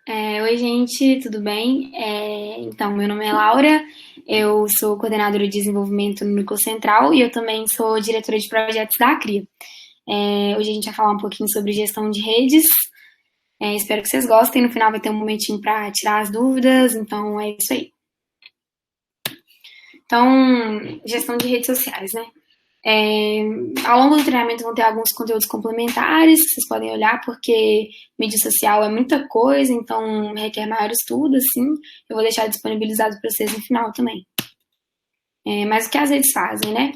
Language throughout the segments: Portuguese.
Oi, gente, tudo bem? Então, meu nome é Laura, eu sou coordenadora de desenvolvimento no Núcleo Central e eu também sou diretora de projetos da CRIA. Hoje a gente vai falar um pouquinho sobre gestão de redes. Espero que vocês gostem. No final vai ter um momentinho para tirar as dúvidas, então é isso aí. Então, gestão de redes sociais, né? É, Ao longo do treinamento vão ter alguns conteúdos complementares que vocês podem olhar, porque mídia social é muita coisa, então requer maior estudo, assim. Eu vou deixar disponibilizado para vocês no final também. Mas o que as redes fazem, né?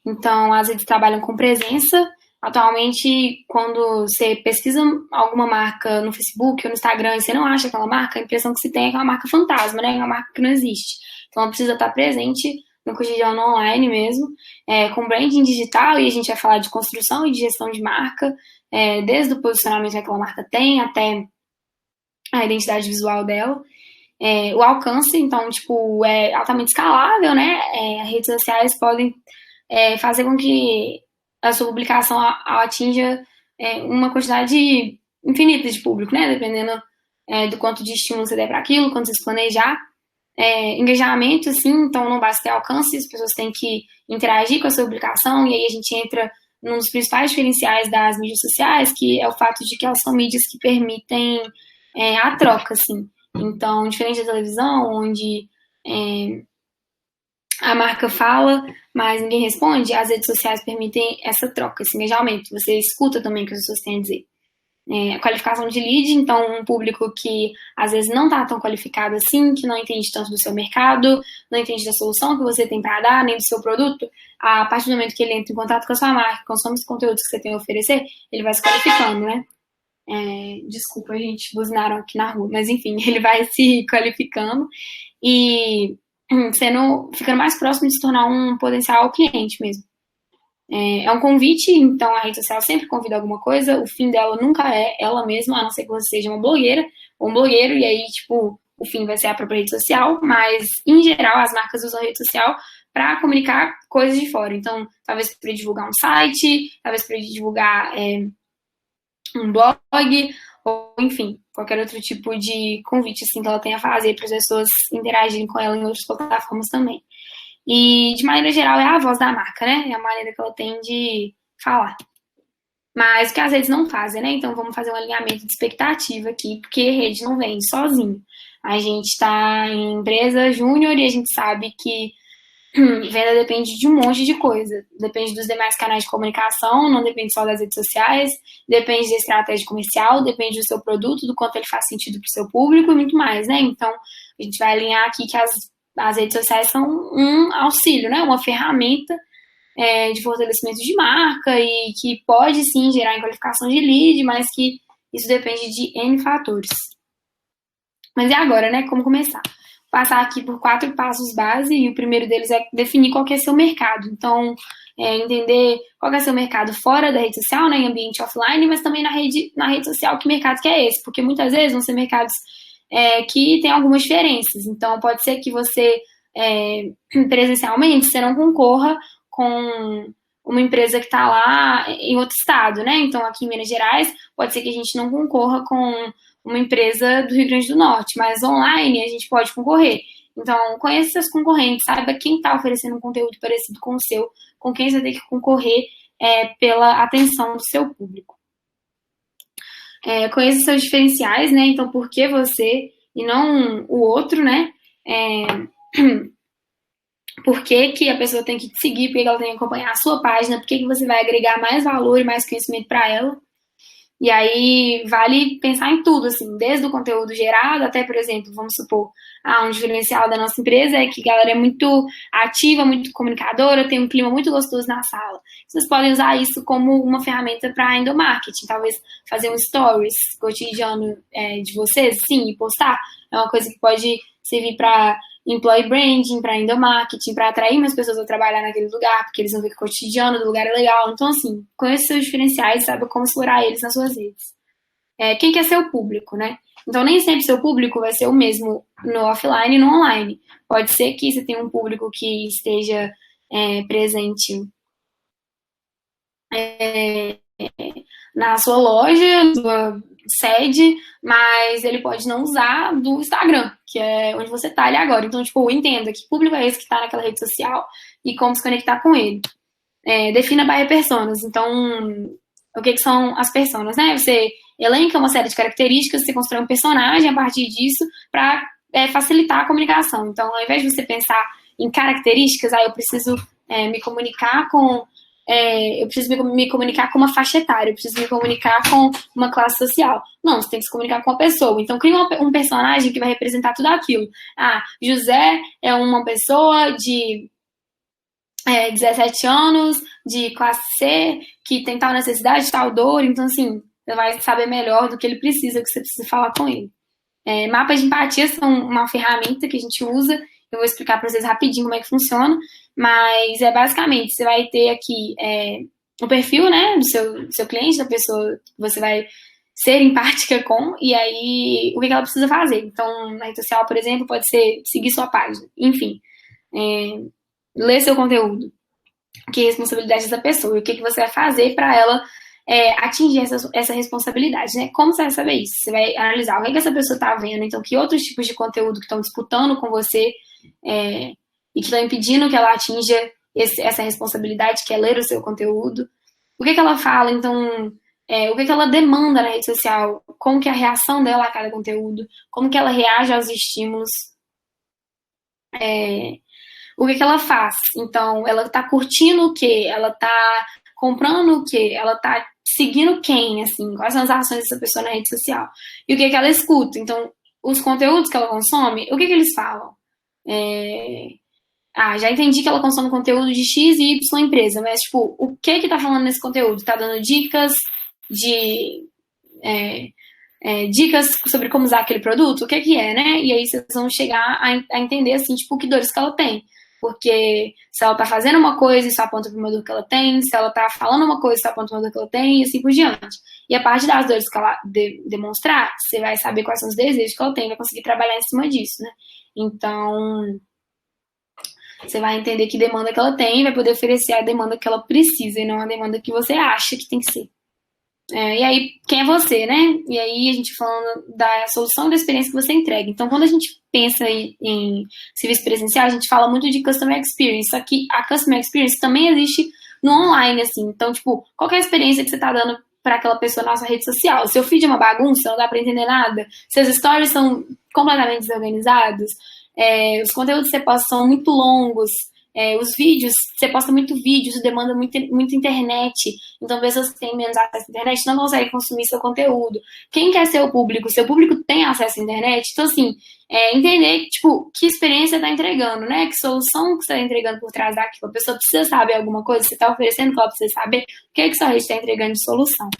Então, as redes trabalham com presença. Atualmente, quando você pesquisa alguma marca no Facebook ou no Instagram e você não acha aquela marca, a impressão que se tem é que é uma marca fantasma, né? É uma marca que não existe. Então, ela precisa estar presente no cotidiano online mesmo, com branding digital, e a gente vai falar de construção e de gestão de marca, desde o posicionamento que aquela marca tem até a identidade visual dela. O alcance, então, tipo, é altamente escalável, né? As redes sociais podem fazer com que a sua publicação atinja uma quantidade infinita de público, né? Dependendo do quanto de estímulo você der para aquilo, quanto você se planejar. Engajamento, sim, então não basta ter alcance, as pessoas têm que interagir com a sua publicação, e aí a gente entra num dos principais diferenciais das mídias sociais, que é o fato de que elas são mídias que permitem a troca, assim. Então, diferente da televisão, onde é, a marca fala, mas ninguém responde, as redes sociais permitem essa troca, esse engajamento. Você escuta também o que as pessoas têm a dizer. A qualificação de lead, então um público que às vezes não está tão qualificado assim, que não entende tanto do seu mercado, não entende da solução que você tem para dar, nem do seu produto, a partir do momento que ele entra em contato com a sua marca, consome os conteúdos que você tem a oferecer, ele vai se qualificando, né? Desculpa, gente, buzinaram aqui na rua, mas enfim, ele vai se qualificando e ficando mais próximo de se tornar um potencial cliente mesmo. É um convite, então a rede social sempre convida alguma coisa, o fim dela nunca é ela mesma, a não ser que você seja uma blogueira ou um blogueiro, e aí, tipo, o fim vai ser a própria rede social, mas, em geral, as marcas usam a rede social para comunicar coisas de fora. Então, talvez para divulgar um site, talvez para divulgar um blog, ou, enfim, qualquer outro tipo de convite, assim, que ela tenha a fazer para as pessoas interagirem com ela em outras plataformas também. E, de maneira geral, é a voz da marca, né? É a maneira que ela tem de falar. Mas o que as redes não fazem, né? Então vamos fazer um alinhamento de expectativa aqui, porque rede não vende sozinho. A gente está em empresa júnior e a gente sabe que venda depende de um monte de coisa. Depende dos demais canais de comunicação, não depende só das redes sociais, depende da estratégia comercial, depende do seu produto, do quanto ele faz sentido para o seu público e muito mais, né? Então a gente vai alinhar aqui que as redes sociais são um auxílio, né? Uma ferramenta de fortalecimento de marca e que pode sim gerar em qualificação de lead, mas que isso depende de N fatores. Mas e agora, né? Como começar? Passar aqui por 4 passos base, e o primeiro deles é definir qual que é seu mercado. Então, entender qual que é seu mercado fora da rede social, né, em ambiente offline, mas também na rede social, que mercado que é esse, porque muitas vezes vão ser mercados que têm algumas diferenças. Então, pode ser que você, presencialmente, você não concorra com uma empresa que está lá em outro estado, né? Então, aqui em Minas Gerais, pode ser que a gente não concorra com uma empresa do Rio Grande do Norte, mas online a gente pode concorrer. Então, conheça seus concorrentes, saiba quem está oferecendo um conteúdo parecido com o seu, com quem você tem que concorrer pela atenção do seu público. Conheça seus diferenciais, né? Então, por que você e não o outro, né? Por que a pessoa tem que te seguir, por que ela tem que acompanhar a sua página, por que você vai agregar mais valor e mais conhecimento para ela. E aí vale pensar em tudo, assim, desde o conteúdo gerado até, por exemplo, vamos supor, um diferencial da nossa empresa é que a galera é muito ativa, muito comunicadora, tem um clima muito gostoso na sala. Vocês podem usar isso como uma ferramenta para endomarketing, talvez fazer um stories cotidiano de vocês, sim, e postar. É uma coisa que pode servir para employee branding, para endomarketing, para atrair mais pessoas a trabalhar naquele lugar, porque eles vão ver que o cotidiano do lugar é legal. Então, assim, conheça seus diferenciais, saiba como explorar eles nas suas redes. Quem quer ser o público, né? Então, nem sempre seu público vai ser o mesmo no offline e no online. Pode ser que você tenha um público que esteja presente na sua loja, na sua sede, mas ele pode não usar do Instagram, que é onde você tá ali agora. Então, tipo, entenda que público é esse que tá naquela rede social e como se conectar com ele. Defina buyer personas. Então, o que são as personas, né? Você elenca uma série de características, você constrói um personagem a partir disso para facilitar a comunicação. Então, ao invés de você pensar em características, eu preciso me comunicar com eu preciso me comunicar com uma faixa etária, eu preciso me comunicar com uma classe social. Não, você tem que se comunicar com uma pessoa. Então, cria um personagem que vai representar tudo aquilo. José é uma pessoa de 17 anos, de classe C, que tem tal necessidade, tal dor. Então, assim, você vai saber melhor do que ele precisa, que você precisa falar com ele. Mapas de empatia são uma ferramenta que a gente usa. Eu vou explicar para vocês rapidinho como é que funciona. Mas, basicamente, você vai ter aqui o perfil, né, do seu cliente, da pessoa que você vai ser empática com, e aí o que ela precisa fazer. Então, na rede social, por exemplo, pode ser seguir sua página. Enfim, ler seu conteúdo. Que é a responsabilidade dessa pessoa. E o que você vai fazer para ela atingir essa responsabilidade, né? Como você vai saber isso? Você vai analisar o que essa pessoa está vendo, então que outros tipos de conteúdo que estão disputando com você e que estão impedindo que ela atinja essa responsabilidade, que é ler o seu conteúdo. O que ela fala, então, o que ela demanda na rede social, como que é a reação dela a cada conteúdo, como que ela reage aos estímulos, o que ela faz. Então, ela tá curtindo o quê? Ela tá comprando o quê? Ela tá seguindo quem, assim? Quais são as ações dessa pessoa na rede social? E o que ela escuta? Então, os conteúdos que ela consome, o que eles falam? Já entendi que ela consome conteúdo de X e Y empresa, mas, tipo, o que tá falando nesse conteúdo? Tá dando dicas de... dicas sobre como usar aquele produto? O que é, né? E aí vocês vão chegar a entender, assim, tipo, que dores que ela tem. Porque se ela tá fazendo uma coisa, isso aponta para uma dor que ela tem. Se ela tá falando uma coisa, isso aponta para uma dor que ela tem, e assim por diante. E a partir das dores que ela demonstrar, você vai saber quais são os desejos que ela tem, vai conseguir trabalhar em cima disso, né? Então, você vai entender que demanda que ela tem e vai poder oferecer a demanda que ela precisa e não a demanda que você acha que tem que ser. E aí, quem é você, né? E aí, a gente falando da solução e da experiência que você entrega. Então, quando a gente pensa em serviço presencial, a gente fala muito de Customer Experience. Só que a Customer Experience também existe no online, assim. Então, tipo, qual é a experiência que você tá dando para aquela pessoa na sua rede social? Seu feed é uma bagunça, não dá para entender nada? Seus stories são completamente desorganizados? Os conteúdos que você posta são muito longos? Os vídeos, você posta muito vídeo, isso demanda muita internet, então pessoas que têm menos acesso à internet não conseguem consumir seu conteúdo. Quem quer ser o público? Seu público tem acesso à internet? Então, assim, entender, tipo, que experiência está entregando, né? Que solução que você está entregando por trás daquilo. A pessoa precisa saber alguma coisa, você está oferecendo que ela precisa saber, o que sua rede está entregando de solução.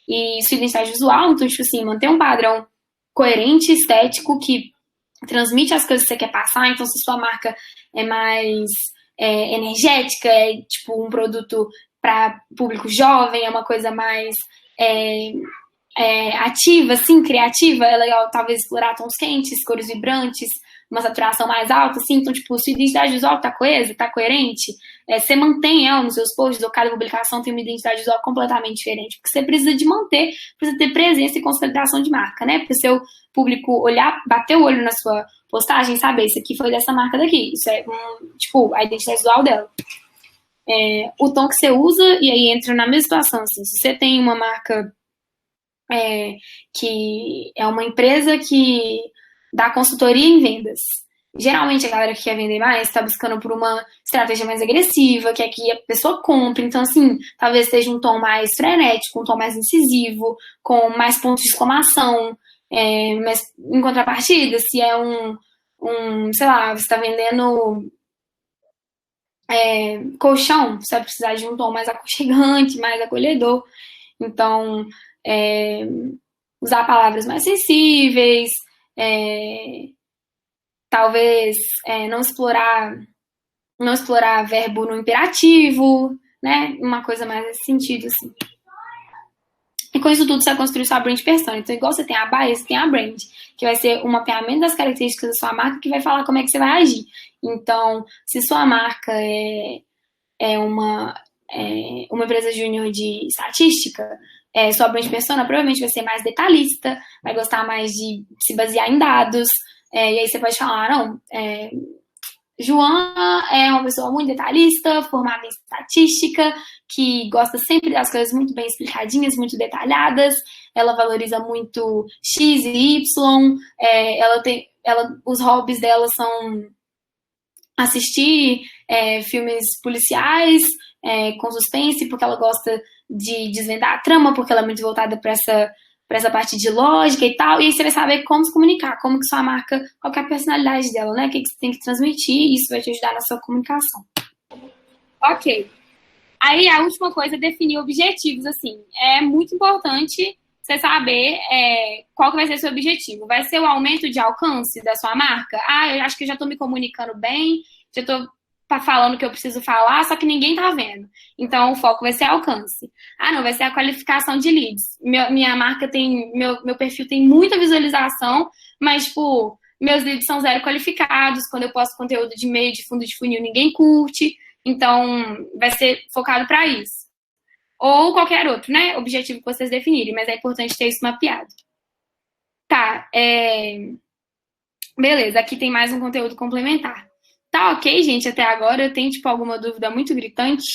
E sua identidade visual, então, tipo assim, manter um padrão coerente, estético, que transmite as coisas que você quer passar. Então, se sua marca é mais energética, é tipo um produto para público jovem, é uma coisa mais ativa, assim, criativa, é legal talvez explorar tons quentes, cores vibrantes, uma saturação mais alta, assim. Então, tipo, se a identidade visual tá coesa, tá coerente, você mantém ela nos seus posts, ou cada publicação tem uma identidade visual completamente diferente, porque você precisa de manter, precisa ter presença e consolidação de marca, né? Porque o seu público olhar, bater o olho na sua postagem, saber, isso aqui foi dessa marca daqui, isso é, tipo, a identidade visual dela. O tom que você usa, e aí entra na mesma situação, assim, se você tem uma marca que é uma empresa que dá consultoria em vendas. Geralmente a galera que quer vender mais está buscando por uma estratégia mais agressiva, quer que a pessoa compre. Então, assim, talvez seja um tom mais frenético, um tom mais incisivo, com mais pontos de exclamação. Mas, em contrapartida, se é sei lá, você está vendendo colchão, você vai precisar de um tom mais aconchegante, mais acolhedor. Então, usar palavras mais sensíveis, talvez não explorar verbo no imperativo, né? Uma coisa mais nesse sentido, assim. E com isso tudo você vai construir sua brand persona. Então, igual você tem a buyer, você tem a brand, que vai ser um mapeamento das características da sua marca que vai falar como é que você vai agir. Então, se sua marca é uma uma empresa júnior de estatística, sua brand persona provavelmente vai ser mais detalhista, vai gostar mais de se basear em dados, e aí você pode falar, não, Joana é uma pessoa muito detalhista, formada em estatística, que gosta sempre das coisas muito bem explicadinhas, muito detalhadas, ela valoriza muito X e Y, os hobbies dela são assistir filmes policiais com suspense, porque ela gosta de desvendar a trama, porque ela é muito voltada para essa parte de lógica e tal, e aí você vai saber como se comunicar, como que sua marca, qual que é a personalidade dela, né? O que você tem que transmitir, e isso vai te ajudar na sua comunicação. Ok. Aí a última coisa é definir objetivos, assim. É muito importante você saber qual que vai ser o seu objetivo. Vai ser o aumento de alcance da sua marca? Ah, eu acho que eu já estou me comunicando bem, já estou falando o que eu preciso falar, só que ninguém tá vendo. Então, o foco vai ser alcance. Ah, não, vai ser a qualificação de leads. Minha marca tem, meu perfil tem muita visualização, mas, tipo, meus leads são zero qualificados. Quando eu posto conteúdo de meio, de fundo de funil, ninguém curte. Então, vai ser focado para isso. Ou qualquer outro, né? Objetivo que vocês definirem, mas é importante ter isso mapeado. Tá, beleza, aqui tem mais um conteúdo complementar. Tá ok, gente, até agora? Eu tenho, tipo, alguma dúvida muito gritante?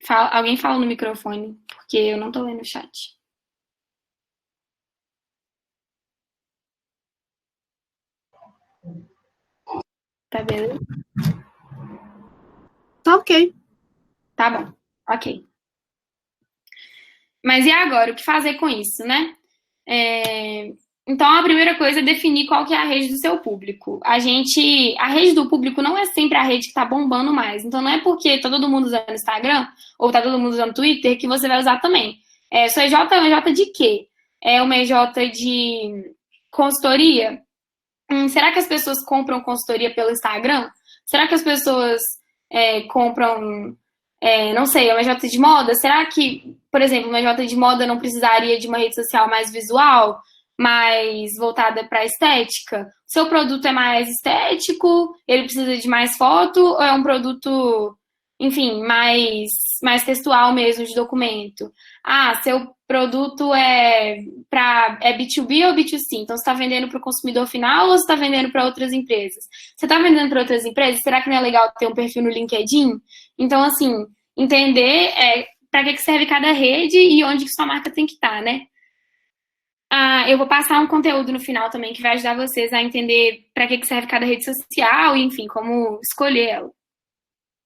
Alguém fala no microfone, porque eu não tô lendo o chat. Tá beleza? Tá ok. Tá bom, ok. Mas e agora? O que fazer com isso, né? Então, a primeira coisa é definir qual que é a rede do seu público. A rede do público não é sempre a rede que tá bombando mais. Então, não é porque tá todo mundo usando Instagram ou tá todo mundo usando Twitter que você vai usar também. Sua EJ é uma EJ de quê? É uma EJ de consultoria? Será que as pessoas compram consultoria pelo Instagram? Será que as pessoas compram, não sei, uma EJ de moda? Será que, por exemplo, uma EJ de moda não precisaria de uma rede social mais visual? Mais voltada para estética? Seu produto é mais estético? Ele precisa de mais foto? Ou é um produto, enfim, mais textual mesmo, de documento? Ah, seu produto é B2B ou B2C? Então, você está vendendo para o consumidor final ou você está vendendo para outras empresas? Você está vendendo para outras empresas? Será que não é legal ter um perfil no LinkedIn? Então, assim, entender para que serve cada rede e onde que sua marca tem que estar, né? Eu vou passar um conteúdo no final também que vai ajudar vocês a entender para que serve cada rede social e, enfim, como escolher ela.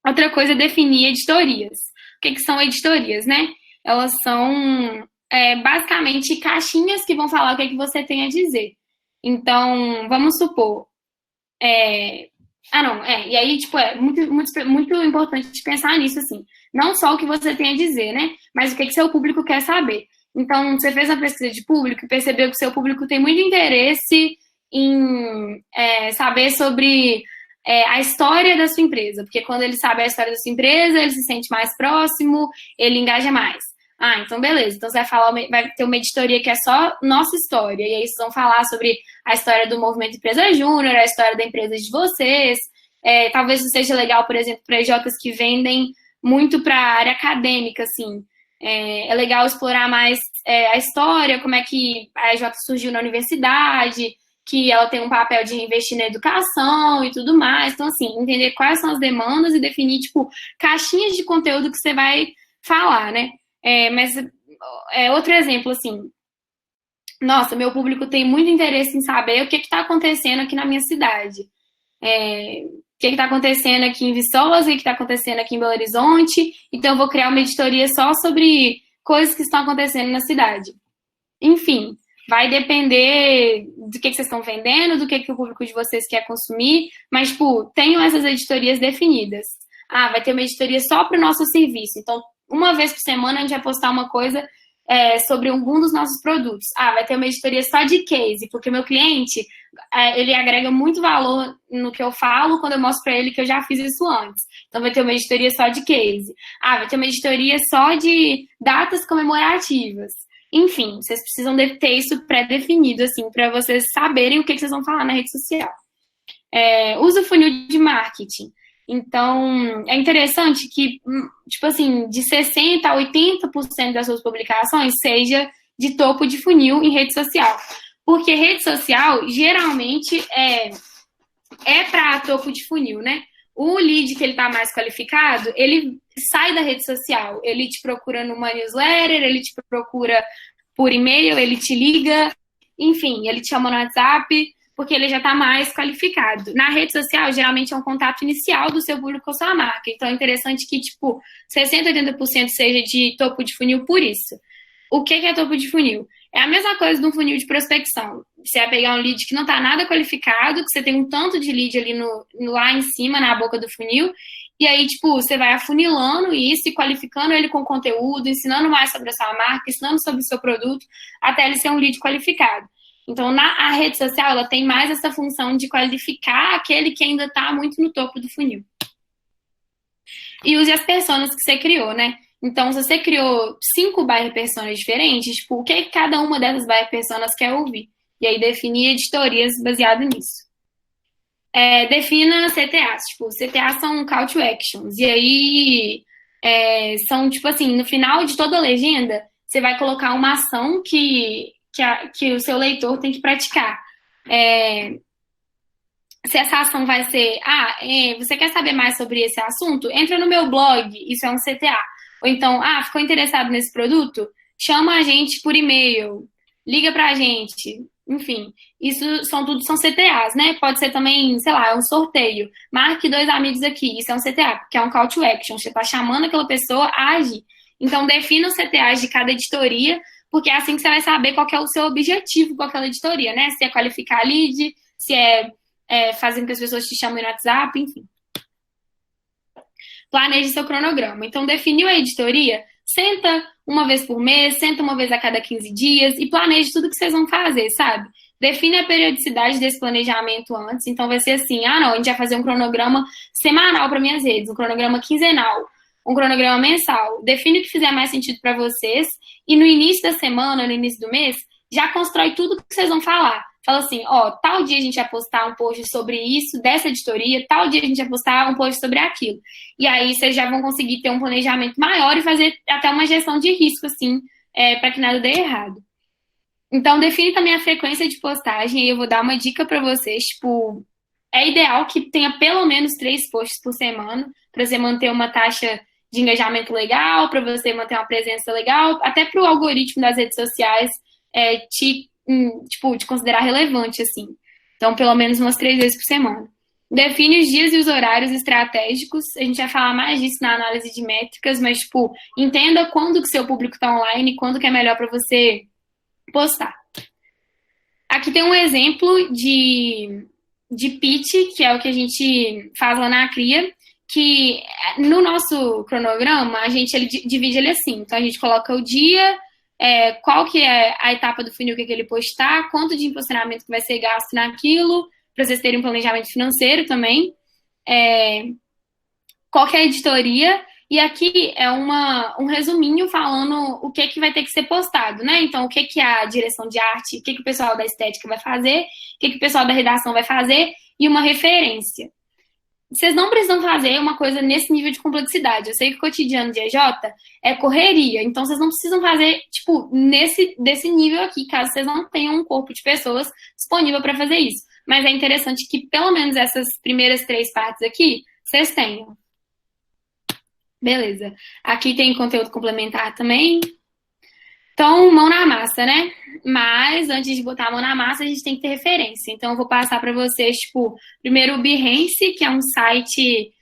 Outra coisa é definir editorias. O que são editorias, né? Elas são, basicamente, caixinhas que vão falar o que você tem a dizer. Então, vamos supor... e aí, tipo, é muito, muito, muito importante pensar nisso, assim. Não só o que você tem a dizer, né? Mas o que seu público quer saber. Então, você fez uma pesquisa de público e percebeu que seu público tem muito interesse em saber sobre a história da sua empresa. Porque quando ele sabe a história da sua empresa, ele se sente mais próximo, ele engaja mais. Então beleza. Então você vai ter uma editoria que é só nossa história. E aí vocês vão falar sobre a história do movimento Empresa Júnior, a história da empresa de vocês. Talvez isso seja legal, por exemplo, para EJs que vendem muito para a área acadêmica, assim. É legal explorar mais a história, como é que a EJ surgiu na universidade, que ela tem um papel de investir na educação e tudo mais. Então, assim, entender quais são as demandas e definir, tipo, caixinhas de conteúdo que você vai falar, né? Mas outro exemplo, assim, nossa, meu público tem muito interesse em saber o que está acontecendo aqui na minha cidade. O que está acontecendo aqui em Viçosa, o que está acontecendo aqui em Belo Horizonte. Então, eu vou criar uma editoria só sobre coisas que estão acontecendo na cidade. Enfim, vai depender do que vocês estão vendendo, do que o público de vocês quer consumir, mas, tipo, tenham essas editorias definidas. Vai ter uma editoria só para o nosso serviço. Então, uma vez por semana, a gente vai postar uma coisa sobre algum dos nossos produtos. Vai ter uma editoria só de case, porque o meu cliente, ele agrega muito valor no que eu falo quando eu mostro para ele que eu já fiz isso antes. Então, vai ter uma editoria só de case. Vai ter uma editoria só de datas comemorativas. Enfim, vocês precisam ter isso pré-definido, assim, para vocês saberem o que vocês vão falar na rede social. Usa o funil de marketing. Então, é interessante que, tipo assim, de 60% a 80% das suas publicações seja de topo de funil em rede social. Porque rede social, geralmente, é para topo de funil, né? O lead que ele está mais qualificado, ele sai da rede social. Ele te procura numa newsletter, ele te procura por e-mail, ele te liga, enfim, ele te chama no WhatsApp, porque ele já está mais qualificado. Na rede social, geralmente é um contato inicial do seu público com a sua marca. Então é interessante que, tipo, 60%, 80% seja de topo de funil por isso. O que é topo de funil? É a mesma coisa de um funil de prospecção. Você vai pegar um lead que não está nada qualificado, que você tem um tanto de lead ali lá em cima, na boca do funil, e aí, tipo, você vai afunilando isso e qualificando ele com conteúdo, ensinando mais sobre a sua marca, ensinando sobre o seu produto, até ele ser um lead qualificado. Então, a rede social, ela tem mais essa função de qualificar aquele que ainda está muito no topo do funil. E use as personas que você criou, né? Então, se você criou 5 buyer personas diferentes, tipo, o que cada uma dessas buyer personas quer ouvir? E aí, definir editorias baseado nisso. Defina CTAs. Tipo, CTAs são call to actions. E aí, são, tipo assim, no final de toda a legenda, você vai colocar uma ação que o seu leitor tem que praticar. Se essa ação vai ser, você quer saber mais sobre esse assunto? Entra no meu blog, isso é um CTA. Ou então, ficou interessado nesse produto? Chama a gente por e-mail, liga pra gente. Enfim, isso são CTAs, né? Pode ser também, sei lá, um sorteio. Marque 2 amigos aqui, isso é um CTA, porque é um call to action. Você tá chamando aquela pessoa a agir. Então, defina os CTAs de cada editoria, porque é assim que você vai saber qual que é o seu objetivo com aquela editoria, né? Se é qualificar a lead, se fazendo que as pessoas te chamem no WhatsApp, enfim. Planeje seu cronograma. Então, definiu a editoria, senta uma vez por mês, senta uma vez a cada 15 dias e planeje tudo que vocês vão fazer, sabe? Define a periodicidade desse planejamento antes. Então, vai ser assim, não, a gente vai fazer um cronograma semanal para minhas redes, um cronograma quinzenal, um cronograma mensal. Define o que fizer mais sentido para vocês e no início da semana, no início do mês, já constrói tudo que vocês vão falar. Fala assim, tal dia a gente vai postar um post sobre isso, dessa editoria, tal dia a gente vai postar um post sobre aquilo. E aí vocês já vão conseguir ter um planejamento maior e fazer até uma gestão de risco, assim, para que nada dê errado. Então, define também a frequência de postagem, e eu vou dar uma dica para vocês, tipo, é ideal que tenha pelo menos 3 posts por semana, para você manter uma taxa de engajamento legal, para você manter uma presença legal, até para o algoritmo das redes sociais te considerar relevante, assim. Então, pelo menos umas 3 vezes por semana. Define os dias e os horários estratégicos. A gente vai falar mais disso na análise de métricas, mas, tipo, entenda quando que seu público está online e quando que é melhor para você postar. Aqui tem um exemplo de pitch, que é o que a gente faz lá na CRIA, que no nosso cronograma, ele divide ele assim. Então, a gente coloca o dia, qual que é a etapa do funil que ele postar, quanto de impulsionamento que vai ser gasto naquilo, para vocês terem um planejamento financeiro também, qual que é a editoria, e aqui é um resuminho falando o que vai ter que ser postado, né? Então, o que a direção de arte, o que o pessoal da estética vai fazer, o que o pessoal da redação vai fazer, e uma referência. Vocês não precisam fazer uma coisa nesse nível de complexidade. Eu sei que o cotidiano de EJ é correria, então vocês não precisam fazer, tipo, desse nível aqui, caso vocês não tenham um corpo de pessoas disponível para fazer isso. Mas é interessante que pelo menos essas primeiras 3 partes aqui, vocês tenham. Beleza. Aqui tem conteúdo complementar também. Então, mão na massa, né? Mas, antes de botar a mão na massa, a gente tem que ter referência. Então, eu vou passar para vocês, tipo, primeiro o Behance, que é um site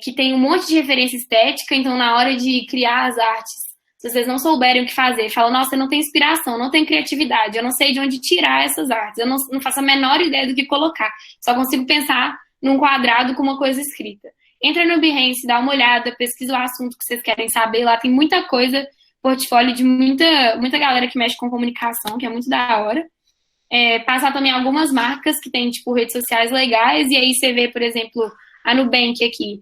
que tem um monte de referência estética. Então, na hora de criar as artes, se vocês não souberem o que fazer, fala, nossa, eu não tenho inspiração, não tenho criatividade, eu não sei de onde tirar essas artes, eu não faço a menor ideia do que colocar. Só consigo pensar num quadrado com uma coisa escrita. Entra no Behance, dá uma olhada, pesquisa o assunto que vocês querem saber. Lá tem muita coisa, portfólio de muita galera que mexe com comunicação, que é muito da hora. Passar também algumas marcas que tem, tipo, redes sociais legais, e aí você vê, por exemplo, a Nubank aqui.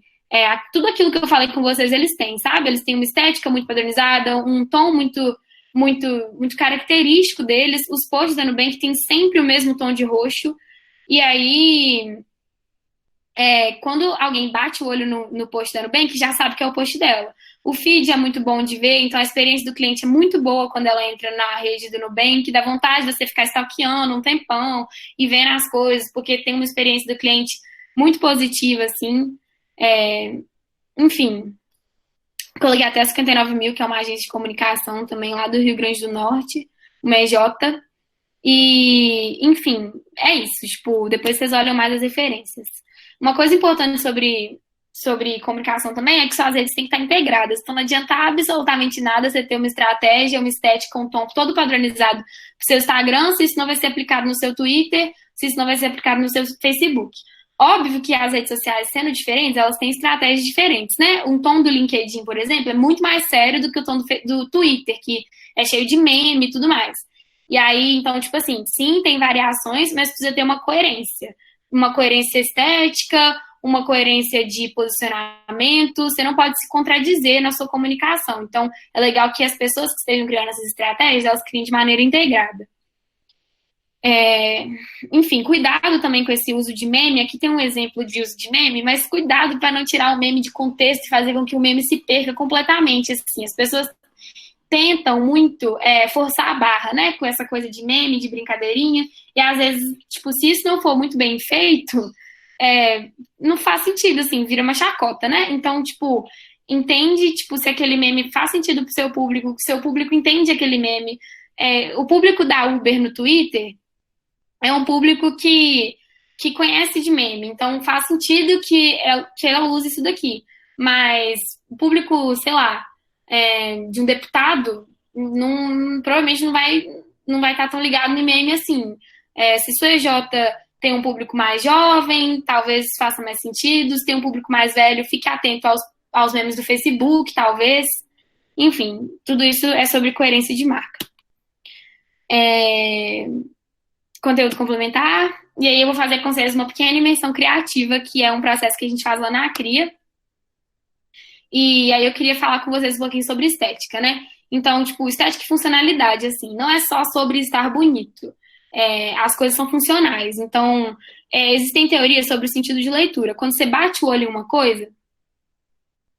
Tudo aquilo que eu falei com vocês, eles têm, sabe? Eles têm uma estética muito padronizada, um tom muito, muito, muito característico deles. Os posts da Nubank têm sempre o mesmo tom de roxo. E aí, quando alguém bate o olho no post da Nubank, já sabe que é o post dela. O feed é muito bom de ver, então a experiência do cliente é muito boa quando ela entra na rede do Nubank, dá vontade de você ficar stalkeando um tempão e vendo as coisas, porque tem uma experiência do cliente muito positiva, assim. É, enfim, coloquei até 59 mil, que é uma agência de comunicação também lá do Rio Grande do Norte, uma EJ. E, enfim, é isso. Tipo, depois vocês olham mais as referências. Uma coisa importante sobre comunicação também é que suas redes têm que estar integradas. Então não adianta absolutamente nada você ter uma estratégia, uma estética, um tom todo padronizado para o seu Instagram, se isso não vai ser aplicado no seu Twitter, se isso não vai ser aplicado no seu Facebook. Óbvio que as redes sociais, sendo diferentes, elas têm estratégias diferentes, né? Um tom do LinkedIn, por exemplo, é muito mais sério do que o tom do Twitter, que é cheio de meme e tudo mais. E aí, então, tipo assim, sim, tem variações, mas precisa ter uma coerência. Uma coerência estética, uma coerência de posicionamento. Você não pode se contradizer na sua comunicação. Então, é legal que as pessoas que estejam criando essas estratégias, elas criem de maneira integrada. Enfim, cuidado também com esse uso de meme. Aqui tem um exemplo de uso de meme, mas cuidado para não tirar o meme de contexto e fazer com que o meme se perca completamente. Assim, as pessoas tentam muito forçar a barra, né? Com essa coisa de meme, de brincadeirinha. E às vezes, tipo, se isso não for muito bem feito, não faz sentido, assim, vira uma chacota, né? Então, tipo, entende, tipo, se aquele meme faz sentido pro seu público, que seu público entende aquele meme. O público da Uber no Twitter é um público que conhece de meme, então faz sentido que ela use isso daqui. Mas o público, sei lá, de um deputado, provavelmente não vai estar tão ligado no meme assim. Se sua EJ tem um público mais jovem, talvez faça mais sentido. Se tem um público mais velho, fique atento aos memes do Facebook, talvez. Enfim, tudo isso é sobre coerência de marca. Conteúdo complementar. E aí eu vou fazer com vocês uma pequena imersão criativa, que é um processo que a gente faz lá na Cria. E aí eu queria falar com vocês um pouquinho sobre estética, né? Então, tipo, estética e funcionalidade, assim, não é só sobre estar bonito. As coisas são funcionais. Então, existem teorias sobre o sentido de leitura. Quando você bate o olho em uma coisa,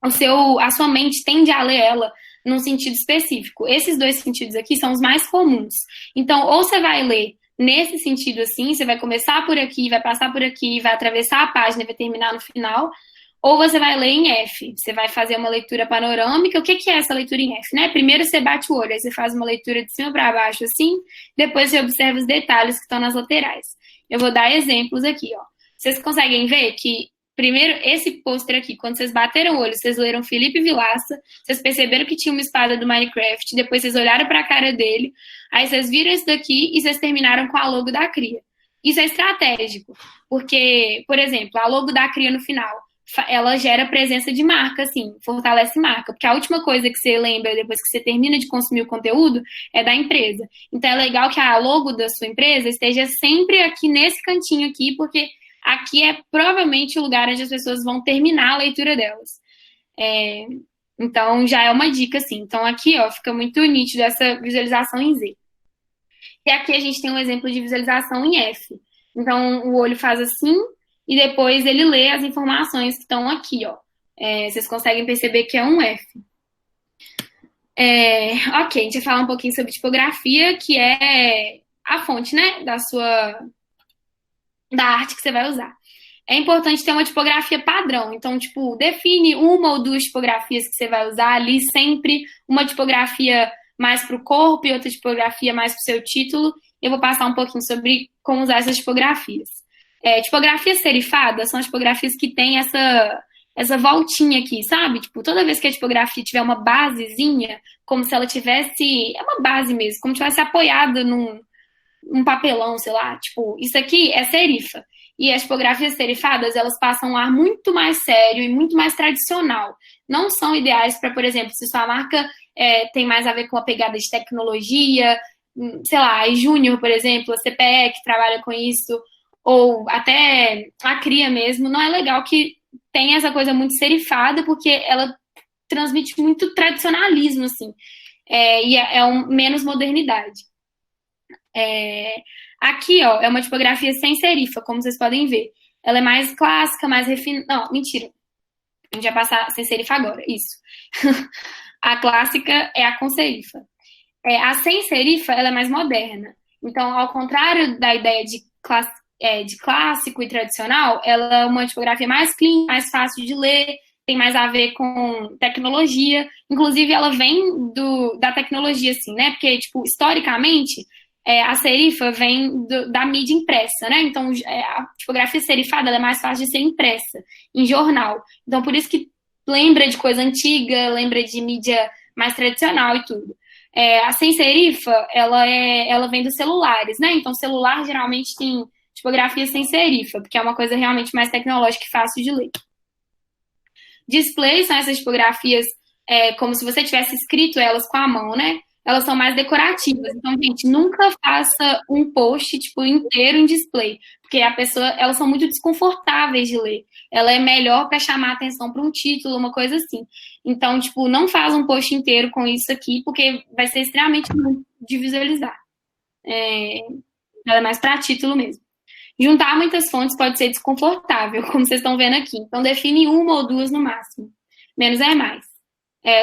a sua mente tende a ler ela num sentido específico. Esses dois sentidos aqui são os mais comuns. Então, ou você vai ler nesse sentido assim, você vai começar por aqui, vai passar por aqui, vai atravessar a página e vai terminar no final, ou você vai ler em F, você vai fazer uma leitura panorâmica. O que é essa leitura em F, né? Primeiro você bate o olho, aí você faz uma leitura de cima para baixo assim, depois você observa os detalhes que estão nas laterais. Eu vou dar exemplos aqui, ó. Vocês conseguem ver que primeiro, esse pôster aqui, quando vocês bateram o olho, vocês leram Felipe Vilaça, vocês perceberam que tinha uma espada do Minecraft, depois vocês olharam para a cara dele, aí vocês viram isso daqui e vocês terminaram com a logo da Cria. Isso é estratégico, porque, por exemplo, a logo da Cria no final, ela gera presença de marca, assim, fortalece marca, porque a última coisa que você lembra depois que você termina de consumir o conteúdo é da empresa. Então é legal que a logo da sua empresa esteja sempre aqui nesse cantinho aqui, porque aqui é provavelmente o lugar onde as pessoas vão terminar a leitura delas. Então, já é uma dica, assim. Então, aqui, ó, fica muito nítido essa visualização em Z. E aqui a gente tem um exemplo de visualização em F. Então, o olho faz assim e depois ele lê as informações que estão aqui, ó. Vocês conseguem perceber que é um F. Ok, a gente vai falar um pouquinho sobre tipografia, que é a fonte, né, da arte que você vai usar. É importante ter uma tipografia padrão. Então, tipo, define uma ou duas tipografias que você vai usar ali sempre. Uma tipografia mais para o corpo e outra tipografia mais para o seu título. Eu vou passar um pouquinho sobre como usar essas tipografias. Tipografias serifadas são as tipografias que tem essa voltinha aqui, sabe? Tipo, toda vez que a tipografia tiver uma basezinha, como se ela tivesse... É uma base mesmo, como se tivesse apoiada num papelão, sei lá. Tipo, isso aqui é serifa. E as tipografias serifadas, elas passam um ar muito mais sério e muito mais tradicional. Não são ideais para, por exemplo, se sua marca tem mais a ver com a pegada de tecnologia, sei lá, a Júnior, por exemplo, a CPE, que trabalha com isso, ou até a Cria mesmo, não é legal que tenha essa coisa muito serifada, porque ela transmite muito tradicionalismo, assim, e menos modernidade. Aqui, ó, é uma tipografia sem serifa, como vocês podem ver. ela é mais clássica, mais refinada. Não, mentira. A gente vai passar sem serifa agora, isso. A clássica é a com serifa. A sem serifa, ela é mais moderna. Então, ao contrário da ideia de clássico e tradicional, ela é uma tipografia mais clean, mais fácil de ler, tem mais a ver com tecnologia. Inclusive, ela vem da tecnologia, assim, né? Porque, tipo, historicamente, a serifa vem da mídia impressa, né? Então, a tipografia serifada ela é mais fácil de ser impressa em jornal. Então, por isso que lembra de coisa antiga, lembra de mídia mais tradicional e tudo. A sem serifa, ela vem dos celulares, né? Então, celular geralmente tem tipografia sem serifa, porque é uma coisa realmente mais tecnológica e fácil de ler. Displays são essas tipografias como se você tivesse escrito elas com a mão, né? Elas são mais decorativas. Então, gente, nunca faça um post tipo inteiro em display, porque elas são muito desconfortáveis de ler. Ela é melhor para chamar atenção para um título, uma coisa assim. Então, tipo, não faz um post inteiro com isso aqui, porque vai ser extremamente ruim de visualizar. Ela é mais para título mesmo. Juntar muitas fontes pode ser desconfortável, como vocês estão vendo aqui. Então, define uma ou duas no máximo. Menos é mais.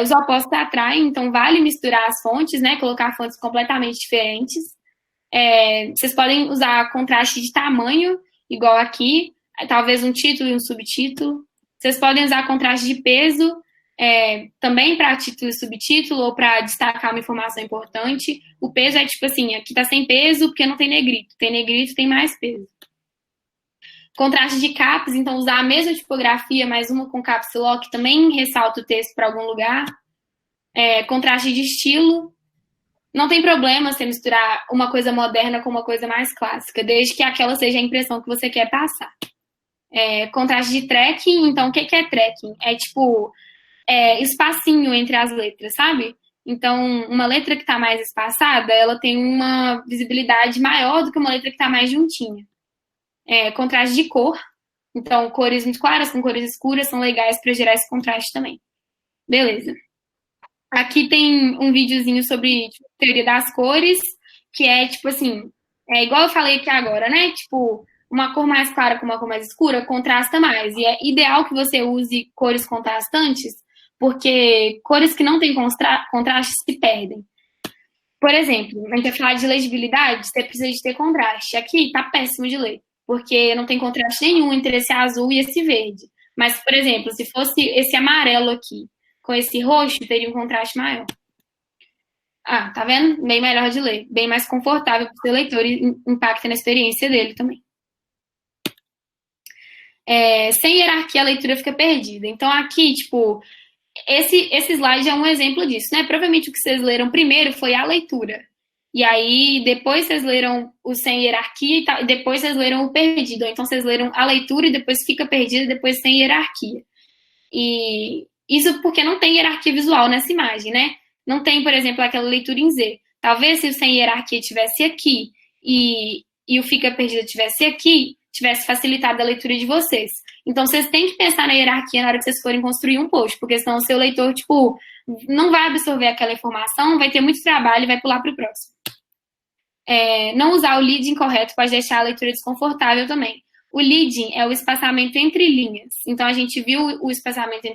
Os opostos atraem, então vale misturar as fontes, né? Colocar fontes completamente diferentes. Vocês podem usar contraste de tamanho, igual aqui. Talvez um título e um subtítulo. Vocês podem usar contraste de peso, também para título e subtítulo, ou para destacar uma informação importante. O peso é tipo assim, aqui tá sem peso porque não tem negrito. Tem negrito, tem mais peso. Contraste de caps, então usar a mesma tipografia, mas uma com caps lock também ressalta o texto para algum lugar. Contraste de estilo. Não tem problema você misturar uma coisa moderna com uma coisa mais clássica, desde que aquela seja a impressão que você quer passar. Contraste de tracking, então o que é tracking? É tipo espacinho entre as letras, sabe? Então, uma letra que está mais espaçada, ela tem uma visibilidade maior do que uma letra que está mais juntinha. Contraste de cor. Então, cores muito claras com cores escuras são legais para gerar esse contraste também. Beleza. Aqui tem um videozinho sobre teoria das cores, que é tipo assim, igual eu falei aqui agora, né? Tipo, uma cor mais clara com uma cor mais escura contrasta mais. E é ideal que você use cores contrastantes, porque cores que não têm contraste se perdem. Por exemplo, a gente vai falar de legibilidade, você precisa de ter contraste. Aqui tá péssimo de ler, porque não tem contraste nenhum entre esse azul e esse verde. Mas, por exemplo, se fosse esse amarelo aqui com esse roxo, teria um contraste maior. Tá vendo? Bem melhor de ler. Bem mais confortável para o seu leitor e impacta na experiência dele também. Sem hierarquia, a leitura fica perdida. Então, aqui, tipo, esse slide é um exemplo disso, né? Provavelmente o que vocês leram primeiro foi a leitura. E aí, depois vocês leram o sem hierarquia e depois vocês leram o perdido. Então, vocês leram a leitura e depois fica perdido e depois sem hierarquia. E isso porque não tem hierarquia visual nessa imagem, né? Não tem, por exemplo, aquela leitura em Z. Talvez se o sem hierarquia tivesse aqui e o fica perdido tivesse aqui, tivesse facilitado a leitura de vocês. Então, vocês têm que pensar na hierarquia na hora que vocês forem construir um post, porque senão o seu leitor, tipo, não vai absorver aquela informação, vai ter muito trabalho e vai pular para o próximo. Não usar o leading correto pode deixar a leitura desconfortável também. O leading é o espaçamento entre linhas. Então, a gente viu o espaçamento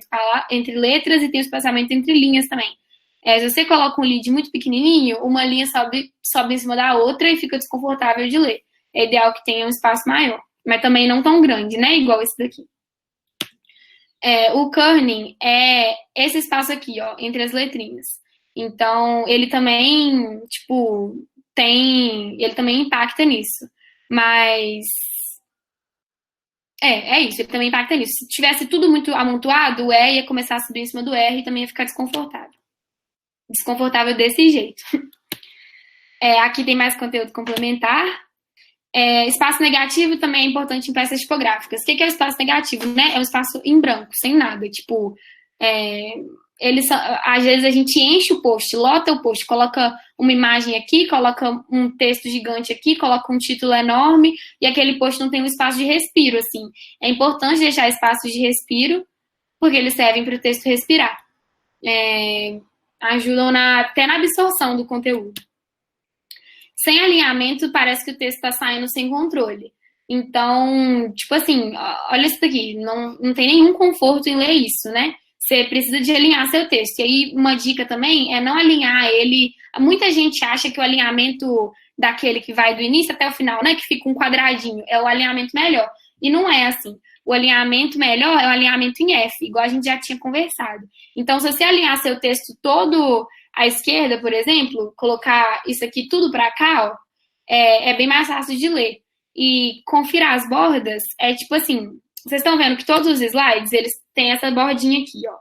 entre letras e tem o espaçamento entre linhas também. Se você coloca um lead muito pequenininho, uma linha sobe em cima da outra e fica desconfortável de ler. É ideal que tenha um espaço maior, mas também não tão grande, né? Igual esse daqui. O kerning é esse espaço aqui, ó, entre as letrinhas. Então, ele também, tipo, ele também impacta nisso. Mas isso, ele também impacta nisso. Se tivesse tudo muito amontoado, o E ia começar a subir em cima do R e também ia ficar desconfortável. Desconfortável desse jeito. Aqui tem mais conteúdo complementar. Espaço negativo também é importante em peças tipográficas. O que é o espaço negativo, né? É um espaço em branco, sem nada. Tipo, às vezes a gente enche o post, lota o post, coloca uma imagem aqui, coloca um texto gigante aqui, coloca um título enorme e aquele post não tem um espaço de respiro, assim. É importante deixar espaços de respiro, porque eles servem para o texto respirar. Ajudam até na absorção do conteúdo. Sem alinhamento, parece que o texto está saindo sem controle. Então, tipo assim, olha isso daqui, não tem nenhum conforto em ler isso, né? Você precisa de alinhar seu texto. E aí, uma dica também é não alinhar ele. Muita gente acha que o alinhamento daquele que vai do início até o final, né? Que fica um quadradinho, é o alinhamento melhor. E não é assim. O alinhamento melhor é o alinhamento em F, igual a gente já tinha conversado. Então, se você alinhar seu texto todo à esquerda, por exemplo, colocar isso aqui tudo para cá, ó, é bem mais fácil de ler. E confira as bordas, é tipo assim, vocês estão vendo que todos os slides, eles têm essa bordinha aqui, ó.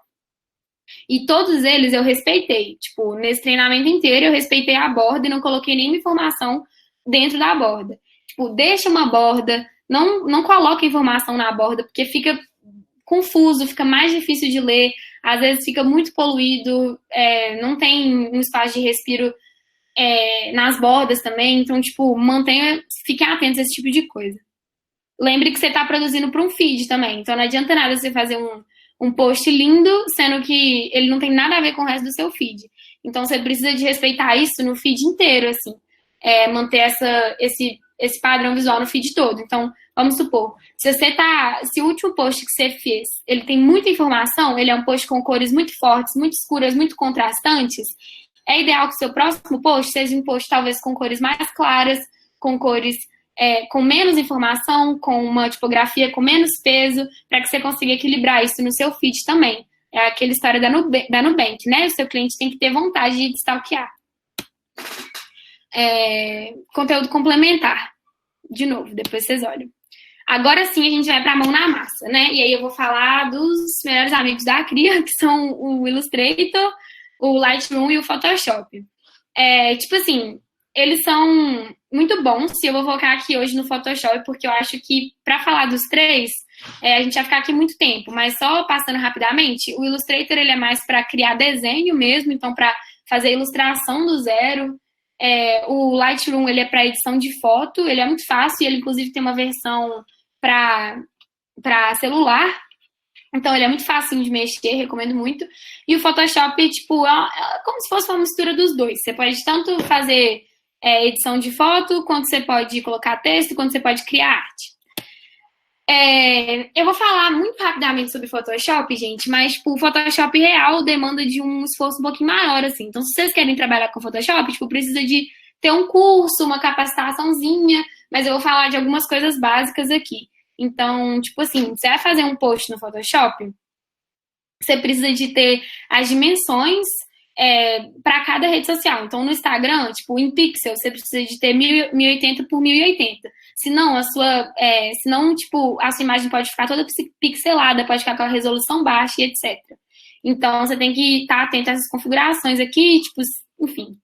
E todos eles eu respeitei. Tipo, nesse treinamento inteiro eu respeitei a borda e não coloquei nenhuma informação dentro da borda. Tipo, deixa uma borda, não coloca informação na borda, porque fica confuso, fica mais difícil de ler, às vezes fica muito poluído, não tem um espaço de respiro nas bordas também, então, tipo, fiquem atentos a esse tipo de coisa. Lembre que você está produzindo para um feed também, então não adianta nada você fazer um post lindo, sendo que ele não tem nada a ver com o resto do seu feed. Então você precisa de respeitar isso no feed inteiro, assim, manter esse padrão visual no feed todo. Então, vamos supor, se o último post que você fez, ele tem muita informação, ele é um post com cores muito fortes, muito escuras, muito contrastantes, é ideal que o seu próximo post seja um post talvez com cores mais claras, com cores com menos informação, com uma tipografia com menos peso, para que você consiga equilibrar isso no seu feed também. É aquela história da Nubank, né? O seu cliente tem que ter vontade de stalkear. Conteúdo complementar. De novo, depois vocês olham. Agora sim a gente vai para a mão na massa, né? E aí eu vou falar dos melhores amigos da Cria, que são o Illustrator, o Lightroom e o Photoshop. Tipo assim, eles são muito bons, e eu vou focar aqui hoje no Photoshop, porque eu acho que, para falar dos três, a gente vai ficar aqui muito tempo, mas só passando rapidamente, o Illustrator ele é mais para criar desenho mesmo, então para fazer ilustração do zero. O Lightroom ele é para edição de foto, ele é muito fácil, e ele inclusive tem uma versão para celular, então ele é muito fácil de mexer, recomendo muito. E o Photoshop, tipo, é como se fosse uma mistura dos dois. Você pode tanto fazer edição de foto, quanto você pode colocar texto, quanto você pode criar arte. Eu vou falar muito rapidamente sobre Photoshop, gente, mas tipo, o Photoshop real demanda de um esforço um pouquinho maior, assim. Então, se vocês querem trabalhar com Photoshop, tipo, precisa de ter um curso, uma capacitaçãozinha, mas eu vou falar de algumas coisas básicas aqui. Então, tipo assim, você vai fazer um post no Photoshop, você precisa de ter as dimensões para cada rede social. Então, no Instagram, tipo, em pixel, você precisa de ter 1080 por 1080. Senão, tipo, a sua imagem pode ficar toda pixelada, pode ficar com a resolução baixa e etc. Então, você tem que estar atento a essas configurações aqui, tipo, enfim.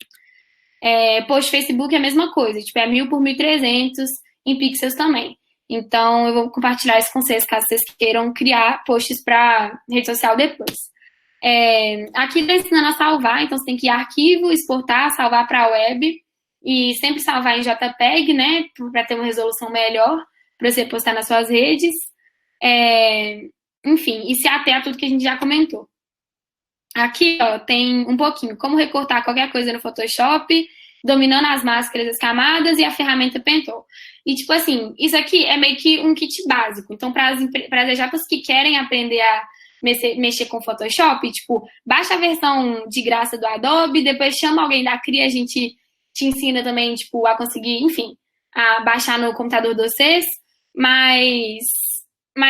Post Facebook é a mesma coisa, tipo, 1000 por 1300 em pixels também. Então, eu vou compartilhar isso com vocês, caso vocês queiram criar posts para rede social depois. Aqui está ensinando a salvar, então você tem que ir arquivo, exportar, salvar para a web e sempre salvar em JPEG, né, para ter uma resolução melhor para você postar nas suas redes. Enfim, e se ater a tudo que a gente já comentou. Aqui, ó, tem um pouquinho como recortar qualquer coisa no Photoshop, dominando as máscaras, as camadas e a ferramenta Pentool. E, tipo assim, isso aqui é meio que um kit básico. Então, para as EJAPas que querem aprender a mexer com Photoshop, tipo, baixa a versão de graça do Adobe, depois chama alguém da Cria, a gente te ensina também, tipo, a conseguir, enfim, a baixar no computador de vocês. Mas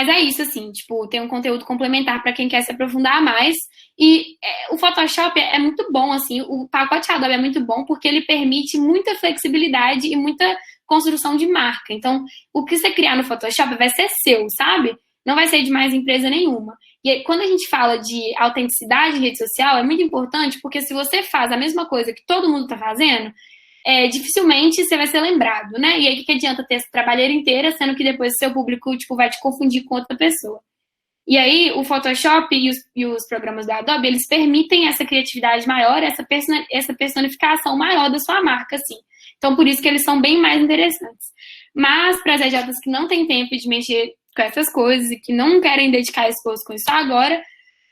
é isso, assim, tipo, tem um conteúdo complementar para quem quer se aprofundar mais. E o Photoshop é muito bom, assim, o pacote Adobe é muito bom porque ele permite muita flexibilidade e muita construção de marca. Então, o que você criar no Photoshop vai ser seu, sabe? Não vai ser de mais empresa nenhuma. E quando a gente fala de autenticidade em rede social, é muito importante porque se você faz a mesma coisa que todo mundo está fazendo, dificilmente você vai ser lembrado, né? E aí, o que adianta ter essa trabalheira inteira, sendo que depois o seu público, tipo, vai te confundir com outra pessoa. E aí, o Photoshop e os programas da Adobe, eles permitem essa criatividade maior, essa personificação maior da sua marca, assim. Então, por isso que eles são bem mais interessantes. Mas, para as EJAPas que não têm tempo de mexer com essas coisas e que não querem dedicar esforço com isso agora,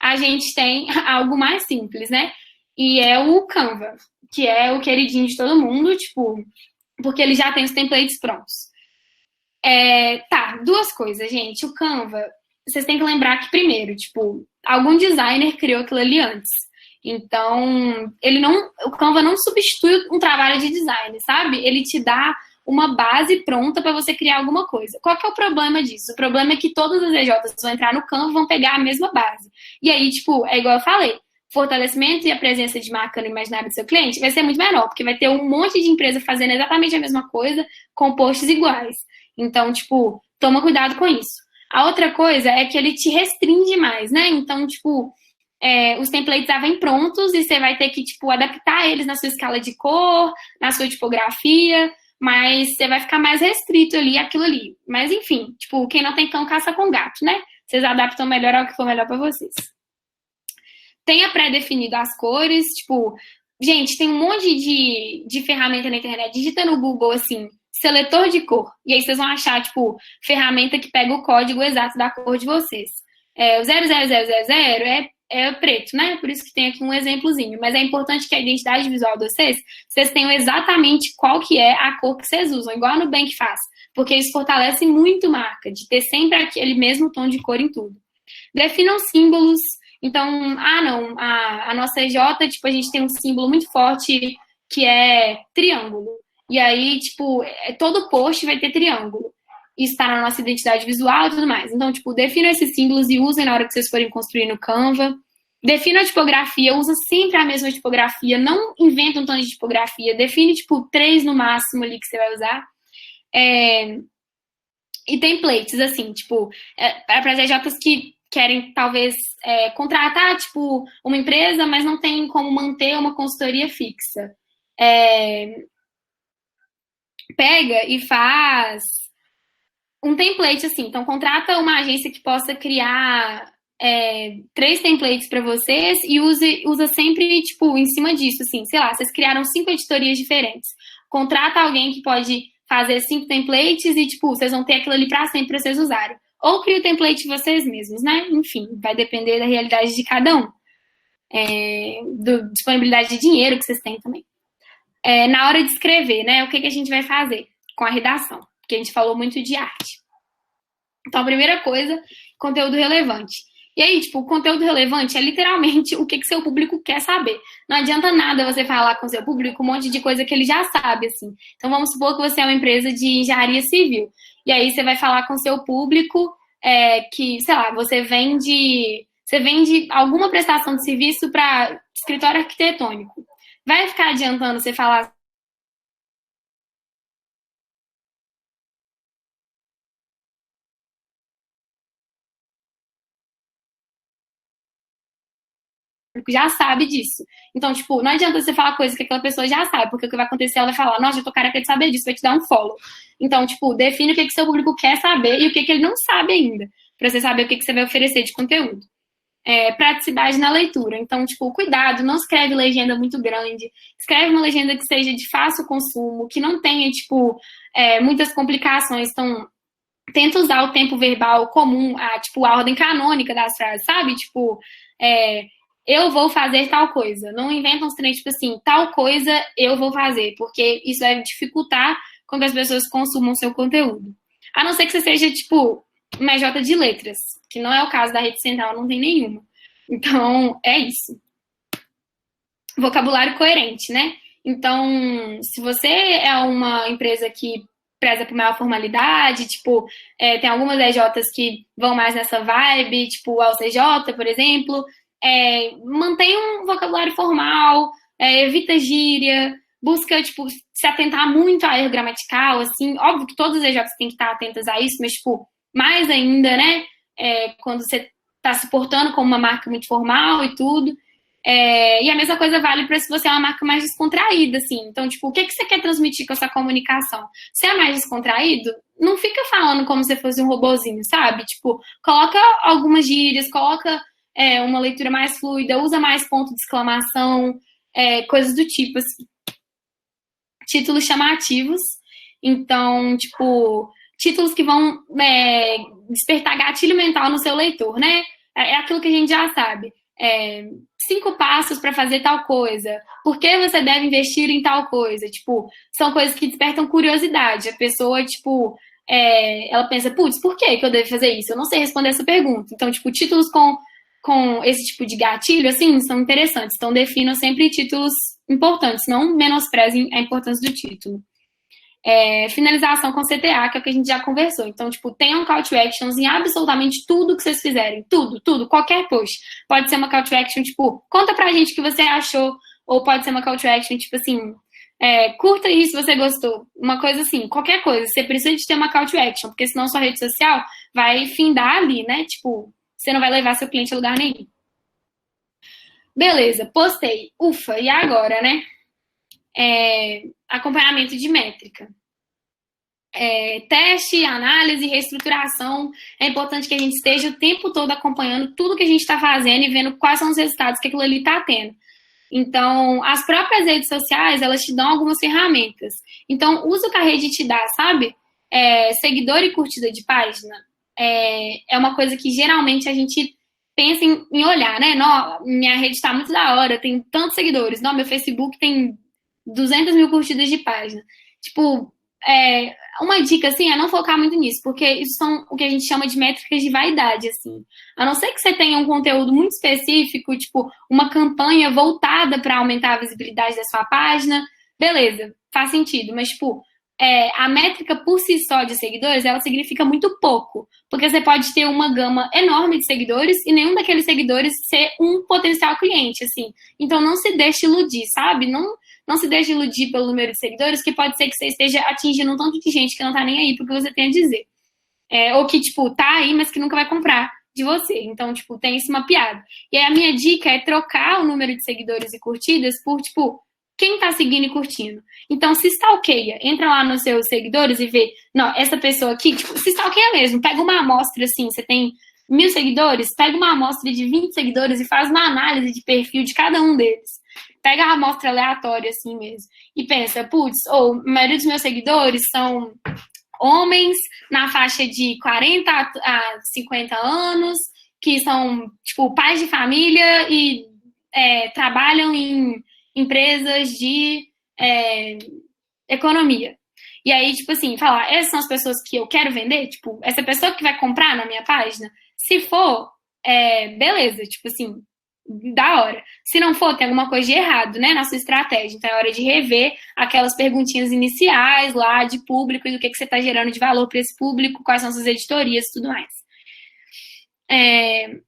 a gente tem algo mais simples, né? E é o Canva, que é o queridinho de todo mundo, tipo, porque ele já tem os templates prontos. Tá, duas coisas, gente. O Canva, vocês têm que lembrar que, primeiro, tipo, algum designer criou aquilo ali antes. Então, o Canva não substitui um trabalho de design, sabe? Ele te dá uma base pronta para você criar alguma coisa. Qual que é o problema disso? O problema é que todas as EJs vão entrar no Canva e vão pegar a mesma base. E aí, tipo, é igual eu falei, fortalecimento e a presença de marca no imaginário do seu cliente vai ser muito menor, porque vai ter um monte de empresa fazendo exatamente a mesma coisa, com posts iguais. Então, tipo, toma cuidado com isso. A outra coisa é que ele te restringe mais, né? Então, tipo, os templates já vêm prontos e você vai ter que, tipo, adaptar eles na sua escala de cor, na sua tipografia, mas você vai ficar mais restrito ali, aquilo ali. Mas, enfim, tipo, quem não tem cão caça com gato, né? Vocês adaptam melhor ao que for melhor para vocês. Tenha pré-definido as cores, tipo, gente, tem um monte de ferramenta na internet, digita no Google, assim, seletor de cor, e aí vocês vão achar, tipo, ferramenta que pega o código exato da cor de vocês. O 00000 é preto, né? Por isso que tem aqui um exemplozinho, mas é importante que a identidade visual de vocês tenham exatamente qual que é a cor que vocês usam, igual a Nubank faz, porque isso fortalece muito marca, de ter sempre aquele mesmo tom de cor em tudo. Definam símbolos. Então, não, a nossa EJ, tipo, a gente tem um símbolo muito forte que é triângulo. E aí, tipo, todo post vai ter triângulo. Isso está na nossa identidade visual e tudo mais. Então, tipo, definam esses símbolos e usem na hora que vocês forem construir no Canva. Defina a tipografia, usa sempre a mesma tipografia. Não inventa um tom de tipografia. Define, tipo, 3 no máximo ali que você vai usar. E templates, assim, tipo, para as EJs que querem, talvez, contratar, tipo, uma empresa, mas não tem como manter uma consultoria fixa. Pega e faz um template, assim. Então, contrata uma agência que possa criar 3 templates para vocês e usa sempre, tipo, em cima disso, assim. Sei lá, vocês criaram 5 editorias diferentes. Contrata alguém que pode fazer 5 templates e, tipo, vocês vão ter aquilo ali para sempre para vocês usarem. Ou cria o template vocês mesmos, né? Enfim, vai depender da realidade de cada um. Da disponibilidade de dinheiro que vocês têm também. Na hora de escrever, né? O que a gente vai fazer com a redação? Porque a gente falou muito de arte. Então, a primeira coisa, conteúdo relevante. E aí, tipo, o conteúdo relevante é literalmente o que seu público quer saber. Não adianta nada você falar com seu público um monte de coisa que ele já sabe, assim. Então, vamos supor que você é uma empresa de engenharia civil. E aí, você vai falar com seu público que, sei lá, você vende alguma prestação de serviço para escritório arquitetônico. Vai ficar adiantando você falar já sabe disso. Então, tipo, não adianta você falar coisa que aquela pessoa já sabe, porque o que vai acontecer, ela vai falar, nossa, eu tô careca de saber disso, vai te dar um follow. Então, tipo, define o que seu público quer saber e o que ele não sabe ainda, pra você saber o que você vai oferecer de conteúdo. Praticidade na leitura. Então, tipo, cuidado, não escreve legenda muito grande, escreve uma legenda que seja de fácil consumo, que não tenha, tipo, muitas complicações. Então, tenta usar o tempo verbal comum, tipo, a ordem canônica das frases, sabe? Tipo, eu vou fazer tal coisa. Não inventa uns trem, tipo assim, tal coisa eu vou fazer, porque isso vai dificultar com que as pessoas consumam seu conteúdo. A não ser que você seja, tipo, uma EJ de letras, que não é o caso da Rede Central, não tem nenhuma. Então, é isso. Vocabulário coerente, né? Então, se você é uma empresa que preza por maior formalidade, tipo, tem algumas EJs que vão mais nessa vibe, tipo, a UCJ, por exemplo, mantém um vocabulário formal, evita gíria, busca, tipo, se atentar muito à erro gramatical, assim, óbvio que todas as EJs têm que estar atentas a isso, mas, tipo, mais ainda, né, quando você está se portando como uma marca muito formal e tudo. E a mesma coisa vale para se você é uma marca mais descontraída, assim. Então, tipo, o que você quer transmitir com essa comunicação? Se é mais descontraído, não fica falando como se fosse um robozinho, sabe? Tipo, coloca algumas gírias, coloca uma leitura mais fluida, usa mais ponto de exclamação, coisas do tipo, assim. Títulos chamativos. Então, tipo, títulos que vão despertar gatilho mental no seu leitor, né? É aquilo que a gente já sabe. 5 passos para fazer tal coisa. Por que você deve investir em tal coisa? Tipo, são coisas que despertam curiosidade. A pessoa, tipo, ela pensa, putz, por que eu devo fazer isso? Eu não sei responder essa pergunta. Então, tipo, títulos com esse tipo de gatilho, assim, são interessantes. Então, definam sempre títulos importantes, não menosprezem a importância do título. Finalização com CTA, que é o que a gente já conversou. Então, tipo, tenham call to actions em absolutamente tudo que vocês fizerem. Tudo, qualquer post. Pode ser uma call to action, tipo, conta pra gente o que você achou. Ou pode ser uma call to action, tipo assim, curta isso se você gostou. Uma coisa assim, qualquer coisa. Você precisa de ter uma call to action, porque senão sua rede social vai findar ali, né? Tipo, você não vai levar seu cliente a lugar nenhum. Beleza, postei. Ufa, e agora, né? Acompanhamento de métrica. Teste, análise, reestruturação. É importante que a gente esteja o tempo todo acompanhando tudo que a gente está fazendo e vendo quais são os resultados que aquilo ali está tendo. Então, as próprias redes sociais, elas te dão algumas ferramentas. Então, usa o que a rede te dá, sabe? Seguidor e curtida de página é uma coisa que geralmente a gente pensa em olhar, né? Não, minha rede está muito da hora, tem tantos seguidores. Não, meu Facebook tem 200 mil curtidas de página. Tipo, uma dica, assim, é não focar muito nisso, porque isso são o que a gente chama de métricas de vaidade, assim. A não ser que você tenha um conteúdo muito específico, tipo, uma campanha voltada para aumentar a visibilidade da sua página, beleza, faz sentido, mas, tipo, a métrica por si só de seguidores, ela significa muito pouco, porque você pode ter uma gama enorme de seguidores e nenhum daqueles seguidores ser um potencial cliente, assim. Então, não se deixe iludir, sabe? Não se deixe iludir pelo número de seguidores, que pode ser que você esteja atingindo um tanto de gente que não tá nem aí pro que você tem a dizer. Ou que, tipo, tá aí, mas que nunca vai comprar de você. Então, tipo, tem isso mapeado. E aí a minha dica é trocar o número de seguidores e curtidas por, tipo, quem tá seguindo e curtindo. Então, se stalkeia, entra lá nos seus seguidores e vê, não, essa pessoa aqui, tipo, se stalkeia mesmo, pega uma amostra, assim, você tem 1.000 seguidores, pega uma amostra de 20 seguidores e faz uma análise de perfil de cada um deles. Pega a amostra aleatória, assim mesmo, e pensa, putz, a maioria dos meus seguidores são homens na faixa de 40 a 50 anos, que são, tipo, pais de família e trabalham em empresas de economia. E aí, tipo assim, falar, essas são as pessoas que eu quero vender? Tipo, essa pessoa que vai comprar na minha página? Se for, beleza, tipo assim, da hora. Se não for, tem alguma coisa de errado, né, na sua estratégia. Então é hora de rever aquelas perguntinhas iniciais lá de público e do que você está gerando de valor para esse público, quais são suas editorias e tudo mais.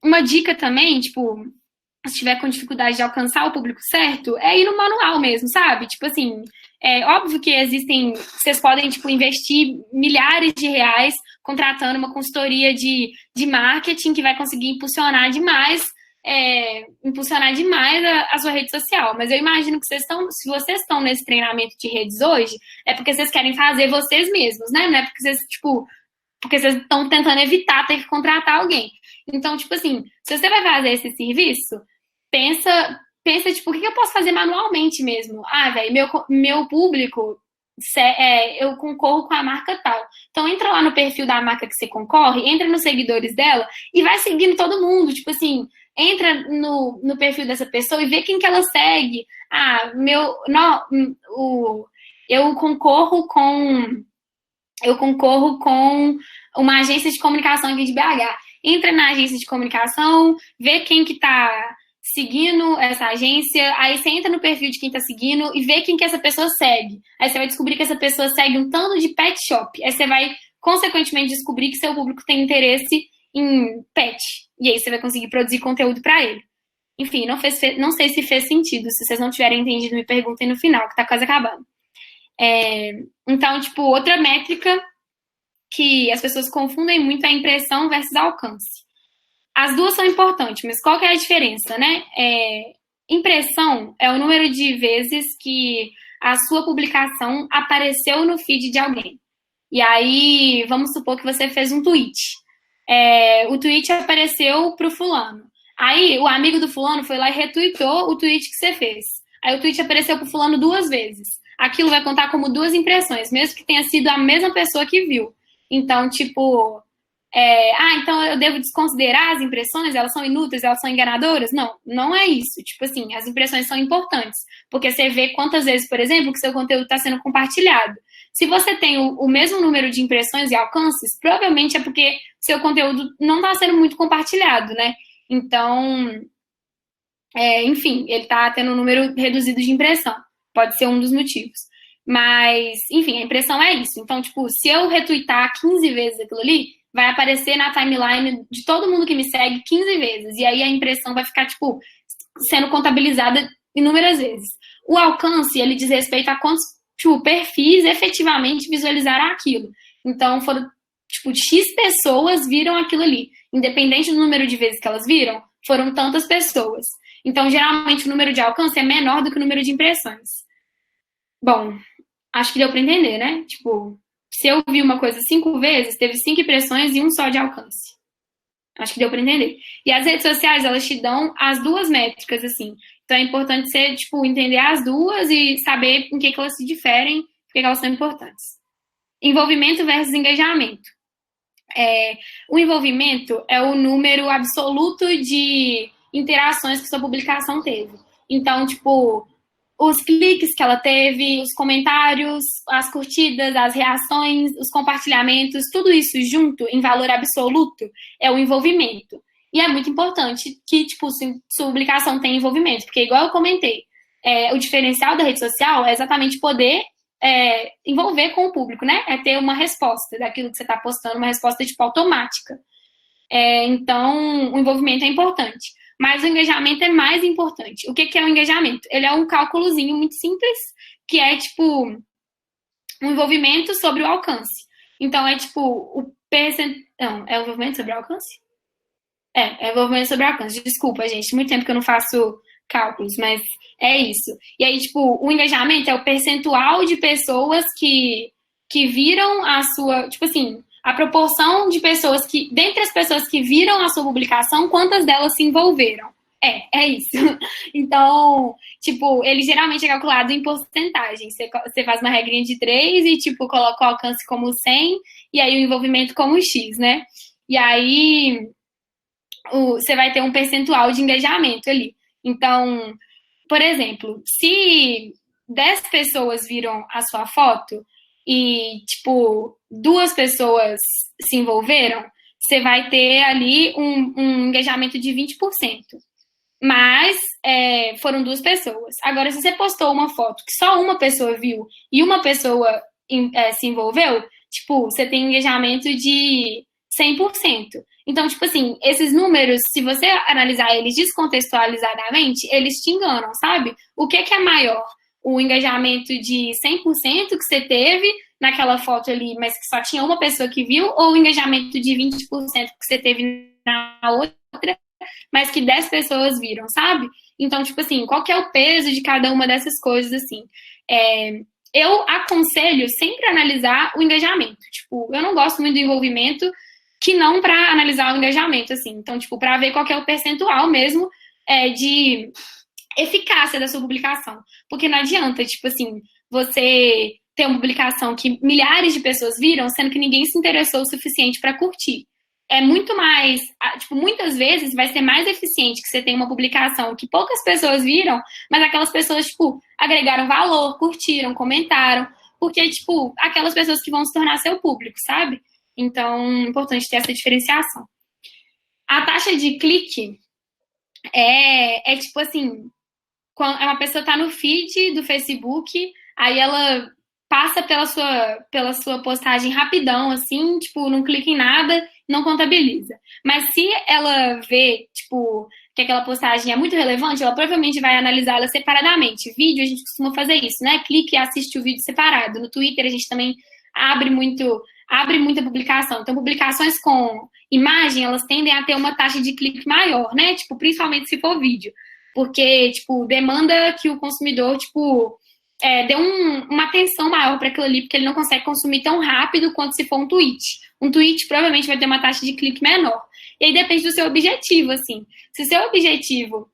Uma dica também, tipo, se tiver com dificuldade de alcançar o público certo, é ir no manual mesmo, sabe? Tipo assim, óbvio que vocês podem, tipo, investir milhares de reais contratando uma consultoria de marketing que vai conseguir impulsionar demais a sua rede social. Mas eu imagino que se vocês estão nesse treinamento de redes hoje, é porque vocês querem fazer vocês mesmos, né? Não é porque vocês estão tentando evitar ter que contratar alguém. Então, tipo assim, se você vai fazer esse serviço, pensa tipo, o que eu posso fazer manualmente mesmo? Velho, meu público, eu concorro com a marca tal. Então, entra lá no perfil da marca que você concorre, entra nos seguidores dela e vai seguindo todo mundo. Tipo assim, entra no perfil dessa pessoa e vê quem que ela segue. Eu concorro com uma agência de comunicação aqui de BH. Entra na agência de comunicação, vê quem que tá seguindo essa agência, aí você entra no perfil de quem tá seguindo e vê quem que essa pessoa segue. Aí você vai descobrir que essa pessoa segue um tanto de pet shop. Aí você vai, consequentemente, descobrir que seu público tem interesse em pet. E aí você vai conseguir produzir conteúdo para ele. Enfim, não sei se fez sentido. Se vocês não tiverem entendido, me perguntem no final, que tá quase acabando. Então, tipo, outra métrica que as pessoas confundem muito é a impressão versus alcance. As duas são importantes, mas qual que é a diferença, né? Impressão é o número de vezes que a sua publicação apareceu no feed de alguém. E aí, vamos supor que você fez um tweet. O tweet apareceu pro fulano. Aí, o amigo do fulano foi lá e retweetou o tweet que você fez. Aí, o tweet apareceu pro fulano 2 vezes. Aquilo vai contar como 2 impressões, mesmo que tenha sido a mesma pessoa que viu. Então, tipo... então eu devo desconsiderar as impressões? Elas são inúteis? Elas são enganadoras? Não, não é isso. Tipo assim, as impressões são importantes. Porque você vê quantas vezes, por exemplo, que seu conteúdo está sendo compartilhado. Se você tem o mesmo número de impressões e alcances, provavelmente é porque seu conteúdo não está sendo muito compartilhado, né? Então, enfim, ele está tendo um número reduzido de impressão. Pode ser um dos motivos. Mas, enfim, a impressão é isso. Então, tipo, se eu retweetar 15 vezes aquilo ali, vai aparecer na timeline de todo mundo que me segue 15 vezes. E aí a impressão vai ficar, tipo, sendo contabilizada inúmeras vezes. O alcance, ele diz respeito a quantos, tipo, perfis efetivamente visualizaram aquilo. Então, foram, tipo, X pessoas viram aquilo ali. Independente do número de vezes que elas viram, foram tantas pessoas. Então, geralmente, o número de alcance é menor do que o número de impressões. Bom, acho que deu para entender, né? Tipo, se eu vi uma coisa 5 vezes, teve 5 impressões e um só de alcance. Acho que deu para entender. E as redes sociais, elas te dão as duas métricas, assim. Então é importante você, tipo, entender as duas e saber em que elas se diferem, porque elas são importantes. Envolvimento versus engajamento. O envolvimento é o número absoluto de interações que sua publicação teve. Então, tipo, os cliques que ela teve, os comentários, as curtidas, as reações, os compartilhamentos, tudo isso junto, em valor absoluto, é o envolvimento. E é muito importante que, tipo, sua publicação tenha envolvimento, porque, igual eu comentei, o diferencial da rede social é exatamente poder envolver com o público, né? É ter uma resposta daquilo que você está postando, uma resposta, tipo, automática. Então, o envolvimento é importante. Mas o engajamento é mais importante. O que é o engajamento? Ele é um cálculozinho muito simples, que é, tipo, um envolvimento sobre o alcance. Então, é, tipo, o percentual... Não, é o envolvimento sobre o alcance? É envolvimento sobre o alcance. Desculpa, gente, muito tempo que eu não faço cálculos, mas é isso. E aí, tipo, o engajamento é o percentual de pessoas que viram a sua... Tipo assim, a proporção de pessoas que, dentre as pessoas que viram a sua publicação, quantas delas se envolveram. É isso. Então, tipo, ele geralmente é calculado em porcentagem. Você faz uma regrinha de 3 e, tipo, coloca o alcance como 100 e aí o envolvimento como X, né? E aí você vai ter um percentual de engajamento ali. Então, por exemplo, se 10 pessoas viram a sua foto e, tipo, 2 pessoas se envolveram, você vai ter ali um engajamento de 20%. Mas foram 2 pessoas. Agora, se você postou uma foto que só uma pessoa viu e uma pessoa se envolveu, tipo, você tem um engajamento de 100%. Então, tipo assim, esses números, se você analisar eles descontextualizadamente, eles te enganam, sabe? O que é maior? O engajamento de 100% que você teve naquela foto ali, mas que só tinha uma pessoa que viu, ou o engajamento de 20% que você teve na outra, mas que 10 pessoas viram, sabe? Então, tipo assim, qual que é o peso de cada uma dessas coisas, assim? Eu aconselho sempre analisar o engajamento. Tipo, eu não gosto muito do envolvimento, que não para analisar o engajamento, assim. Então, tipo, para ver qual que é o percentual mesmo de eficácia da sua publicação. Porque não adianta, tipo assim, você ter uma publicação que milhares de pessoas viram, sendo que ninguém se interessou o suficiente para curtir. É muito mais, tipo, muitas vezes vai ser mais eficiente que você tenha uma publicação que poucas pessoas viram, mas aquelas pessoas, tipo, agregaram valor, curtiram, comentaram, porque, tipo, aquelas pessoas que vão se tornar seu público, sabe? Então, é importante ter essa diferenciação. A taxa de clique é tipo assim, quando uma pessoa tá no feed do Facebook, aí ela passa pela sua postagem rapidão, assim, tipo, não clica em nada, não contabiliza. Mas se ela vê, tipo, que aquela postagem é muito relevante, ela provavelmente vai analisar ela separadamente. Vídeo, a gente costuma fazer isso, né? Clique e assiste o vídeo separado. No Twitter, a gente também abre muita publicação. Então, publicações com imagem, elas tendem a ter uma taxa de clique maior, né? Tipo, principalmente se for vídeo. Porque, tipo, demanda que o consumidor, tipo, dê uma atenção maior para aquilo ali, porque ele não consegue consumir tão rápido quanto se for um tweet. Um tweet provavelmente vai ter uma taxa de clique menor. E aí depende do seu objetivo, assim. Se o seu objetivo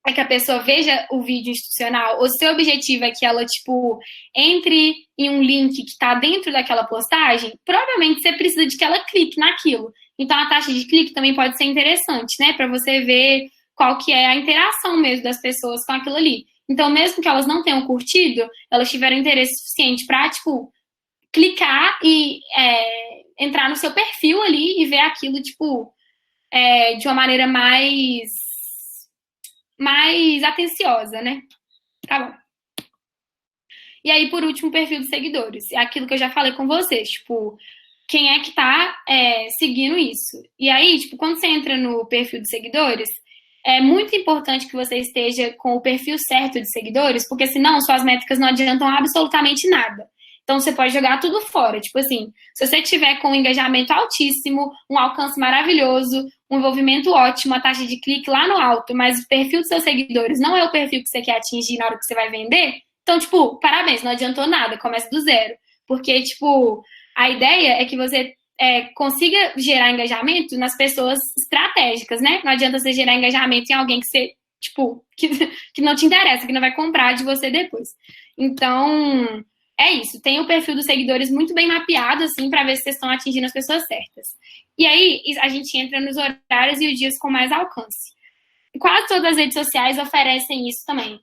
é que a pessoa veja o vídeo institucional, ou se o seu objetivo é que ela, tipo, entre em um link que está dentro daquela postagem, provavelmente você precisa de que ela clique naquilo. Então, a taxa de clique também pode ser interessante, né? Para você ver qual que é a interação mesmo das pessoas com aquilo ali. Então, mesmo que elas não tenham curtido, elas tiveram interesse suficiente para, tipo, clicar e entrar no seu perfil ali e ver aquilo, tipo, de uma maneira mais atenciosa, né? Tá bom. E aí, por último, o perfil dos seguidores. É aquilo que eu já falei com vocês, tipo, quem é que tá seguindo isso. E aí, tipo, quando você entra no perfil dos seguidores, é muito importante que você esteja com o perfil certo de seguidores, porque senão suas métricas não adiantam absolutamente nada. Então você pode jogar tudo fora. Tipo assim, se você tiver com um engajamento altíssimo, um alcance maravilhoso, um envolvimento ótimo, a taxa de clique lá no alto, mas o perfil dos seus seguidores não é o perfil que você quer atingir na hora que você vai vender, então, tipo, parabéns, não adiantou nada, começa do zero. Porque, tipo, a ideia é que você consiga gerar engajamento nas pessoas estratégicas, né? Não adianta você gerar engajamento em alguém que você, tipo, que não te interessa, que não vai comprar de você depois. Então, é isso. Tem o perfil dos seguidores muito bem mapeado, assim, para ver se vocês estão atingindo as pessoas certas. E aí, a gente entra nos horários e os dias com mais alcance. Quase todas as redes sociais oferecem isso também.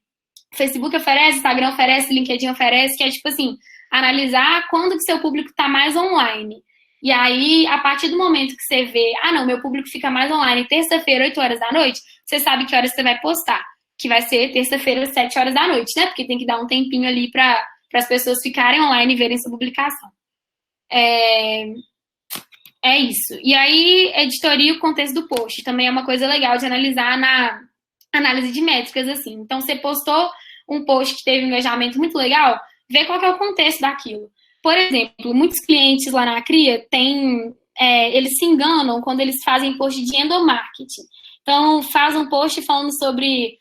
Facebook oferece, Instagram oferece, LinkedIn oferece, que é tipo assim, analisar quando que seu público está mais online. E aí, a partir do momento que você vê, não, meu público fica mais online terça-feira, 8 horas da noite, você sabe que horas você vai postar. Que vai ser terça-feira, 7 horas da noite, né? Porque tem que dar um tempinho ali para as pessoas ficarem online e verem sua publicação. É isso. E aí, editoria e o contexto do post. Também é uma coisa legal de analisar na análise de métricas, assim. Então, você postou um post que teve um engajamento muito legal, vê qual que é o contexto daquilo. Por exemplo, muitos clientes lá na CRIA eles se enganam quando eles fazem post de endomarketing. Então, faz um post falando sobre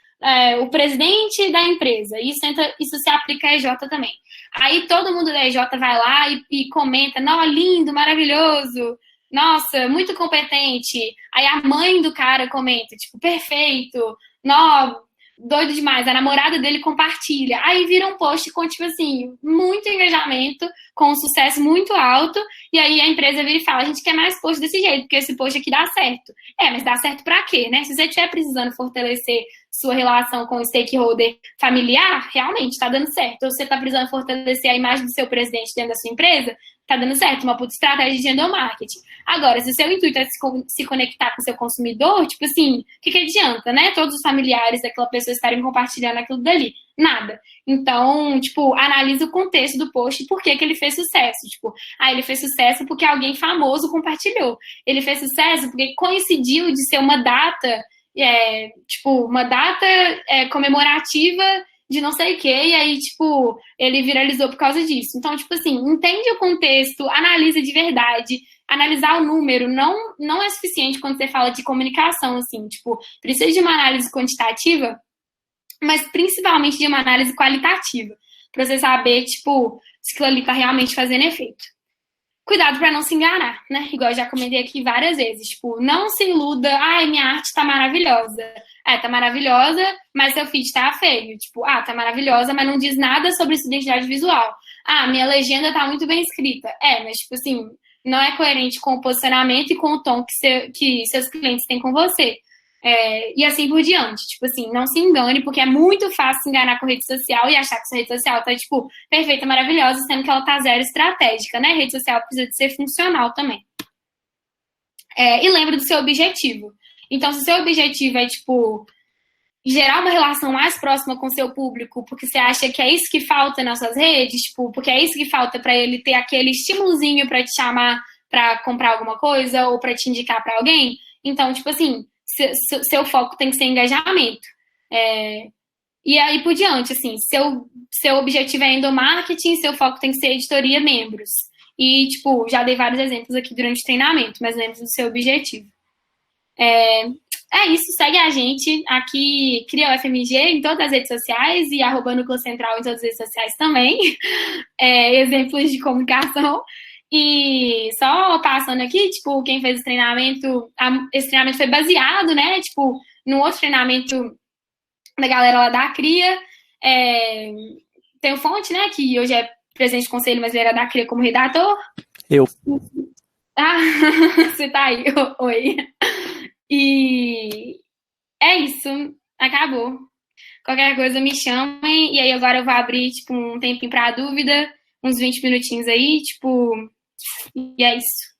o presidente da empresa. Isso se aplica a EJ também. Aí todo mundo da EJ vai lá e comenta, não, lindo, maravilhoso, nossa, muito competente. Aí a mãe do cara comenta, tipo, perfeito, nó, doido demais. A namorada dele compartilha. Aí vira um post com, tipo assim, muito engajamento, com um sucesso muito alto. E aí a empresa vira e fala, a gente quer mais post desse jeito, porque esse post aqui dá certo. Mas dá certo pra quê, né? Se você estiver precisando fortalecer sua relação com o stakeholder familiar, realmente tá dando certo. Ou você tá precisando fortalecer a imagem do seu presidente dentro da sua empresa, tá dando certo, uma puta estratégia de endomarketing. Agora, se o seu intuito é se conectar com o seu consumidor, tipo assim, o que adianta, né? Todos os familiares daquela pessoa estarem compartilhando aquilo dali. Nada. Então, tipo, analisa o contexto do post e por que ele fez sucesso. Tipo, ele fez sucesso porque alguém famoso compartilhou. Ele fez sucesso porque coincidiu de ser uma data, uma data comemorativa de não sei o que, e aí, tipo, ele viralizou por causa disso. Então, tipo assim, entende o contexto, analisa de verdade. Analisar o número não é suficiente quando você fala de comunicação, assim, tipo, precisa de uma análise quantitativa, mas principalmente de uma análise qualitativa, pra você saber, tipo, se aquilo ali tá realmente fazendo efeito. Cuidado para não se enganar, né? Igual eu já comentei aqui várias vezes, tipo, não se iluda, minha arte tá maravilhosa. Tá maravilhosa, mas seu feed tá feio. Tipo, tá maravilhosa, mas não diz nada sobre sua identidade visual. Minha legenda tá muito bem escrita. Mas, tipo assim, não é coerente com o posicionamento e com o tom que seus clientes têm com você. E assim por diante. Tipo assim, não se engane, porque é muito fácil se enganar com rede social e achar que sua rede social tá, tipo, perfeita, maravilhosa, sendo que ela tá zero estratégica, né? Rede social precisa de ser funcional também. E lembra do seu objetivo. Então, se o seu objetivo é, tipo, gerar uma relação mais próxima com o seu público, porque você acha que é isso que falta nas suas redes, tipo, porque é isso que falta para ele ter aquele estímulozinho para te chamar para comprar alguma coisa ou para te indicar para alguém, então, tipo assim, seu foco tem que ser engajamento. E aí por diante, assim, seu objetivo é endomarketing, seu foco tem que ser editoria membros. E, tipo, já dei vários exemplos aqui durante o treinamento, mas lembre do seu objetivo. É isso, segue a gente aqui, Cria o FMG em todas as redes sociais e @Núcleo Central em todas as redes sociais também. Exemplos de comunicação. E só passando aqui, tipo, quem fez esse treinamento foi baseado, né, tipo, num outro treinamento da galera lá da CRIA. Tem o Fonte, né, que hoje é presidente do conselho, mas ele era da CRIA como redator. Eu. Você tá aí, oi. E é isso, acabou. Qualquer coisa me chamem. E aí agora eu vou abrir, tipo, um tempinho pra dúvida, uns 20 minutinhos aí, tipo, e é isso.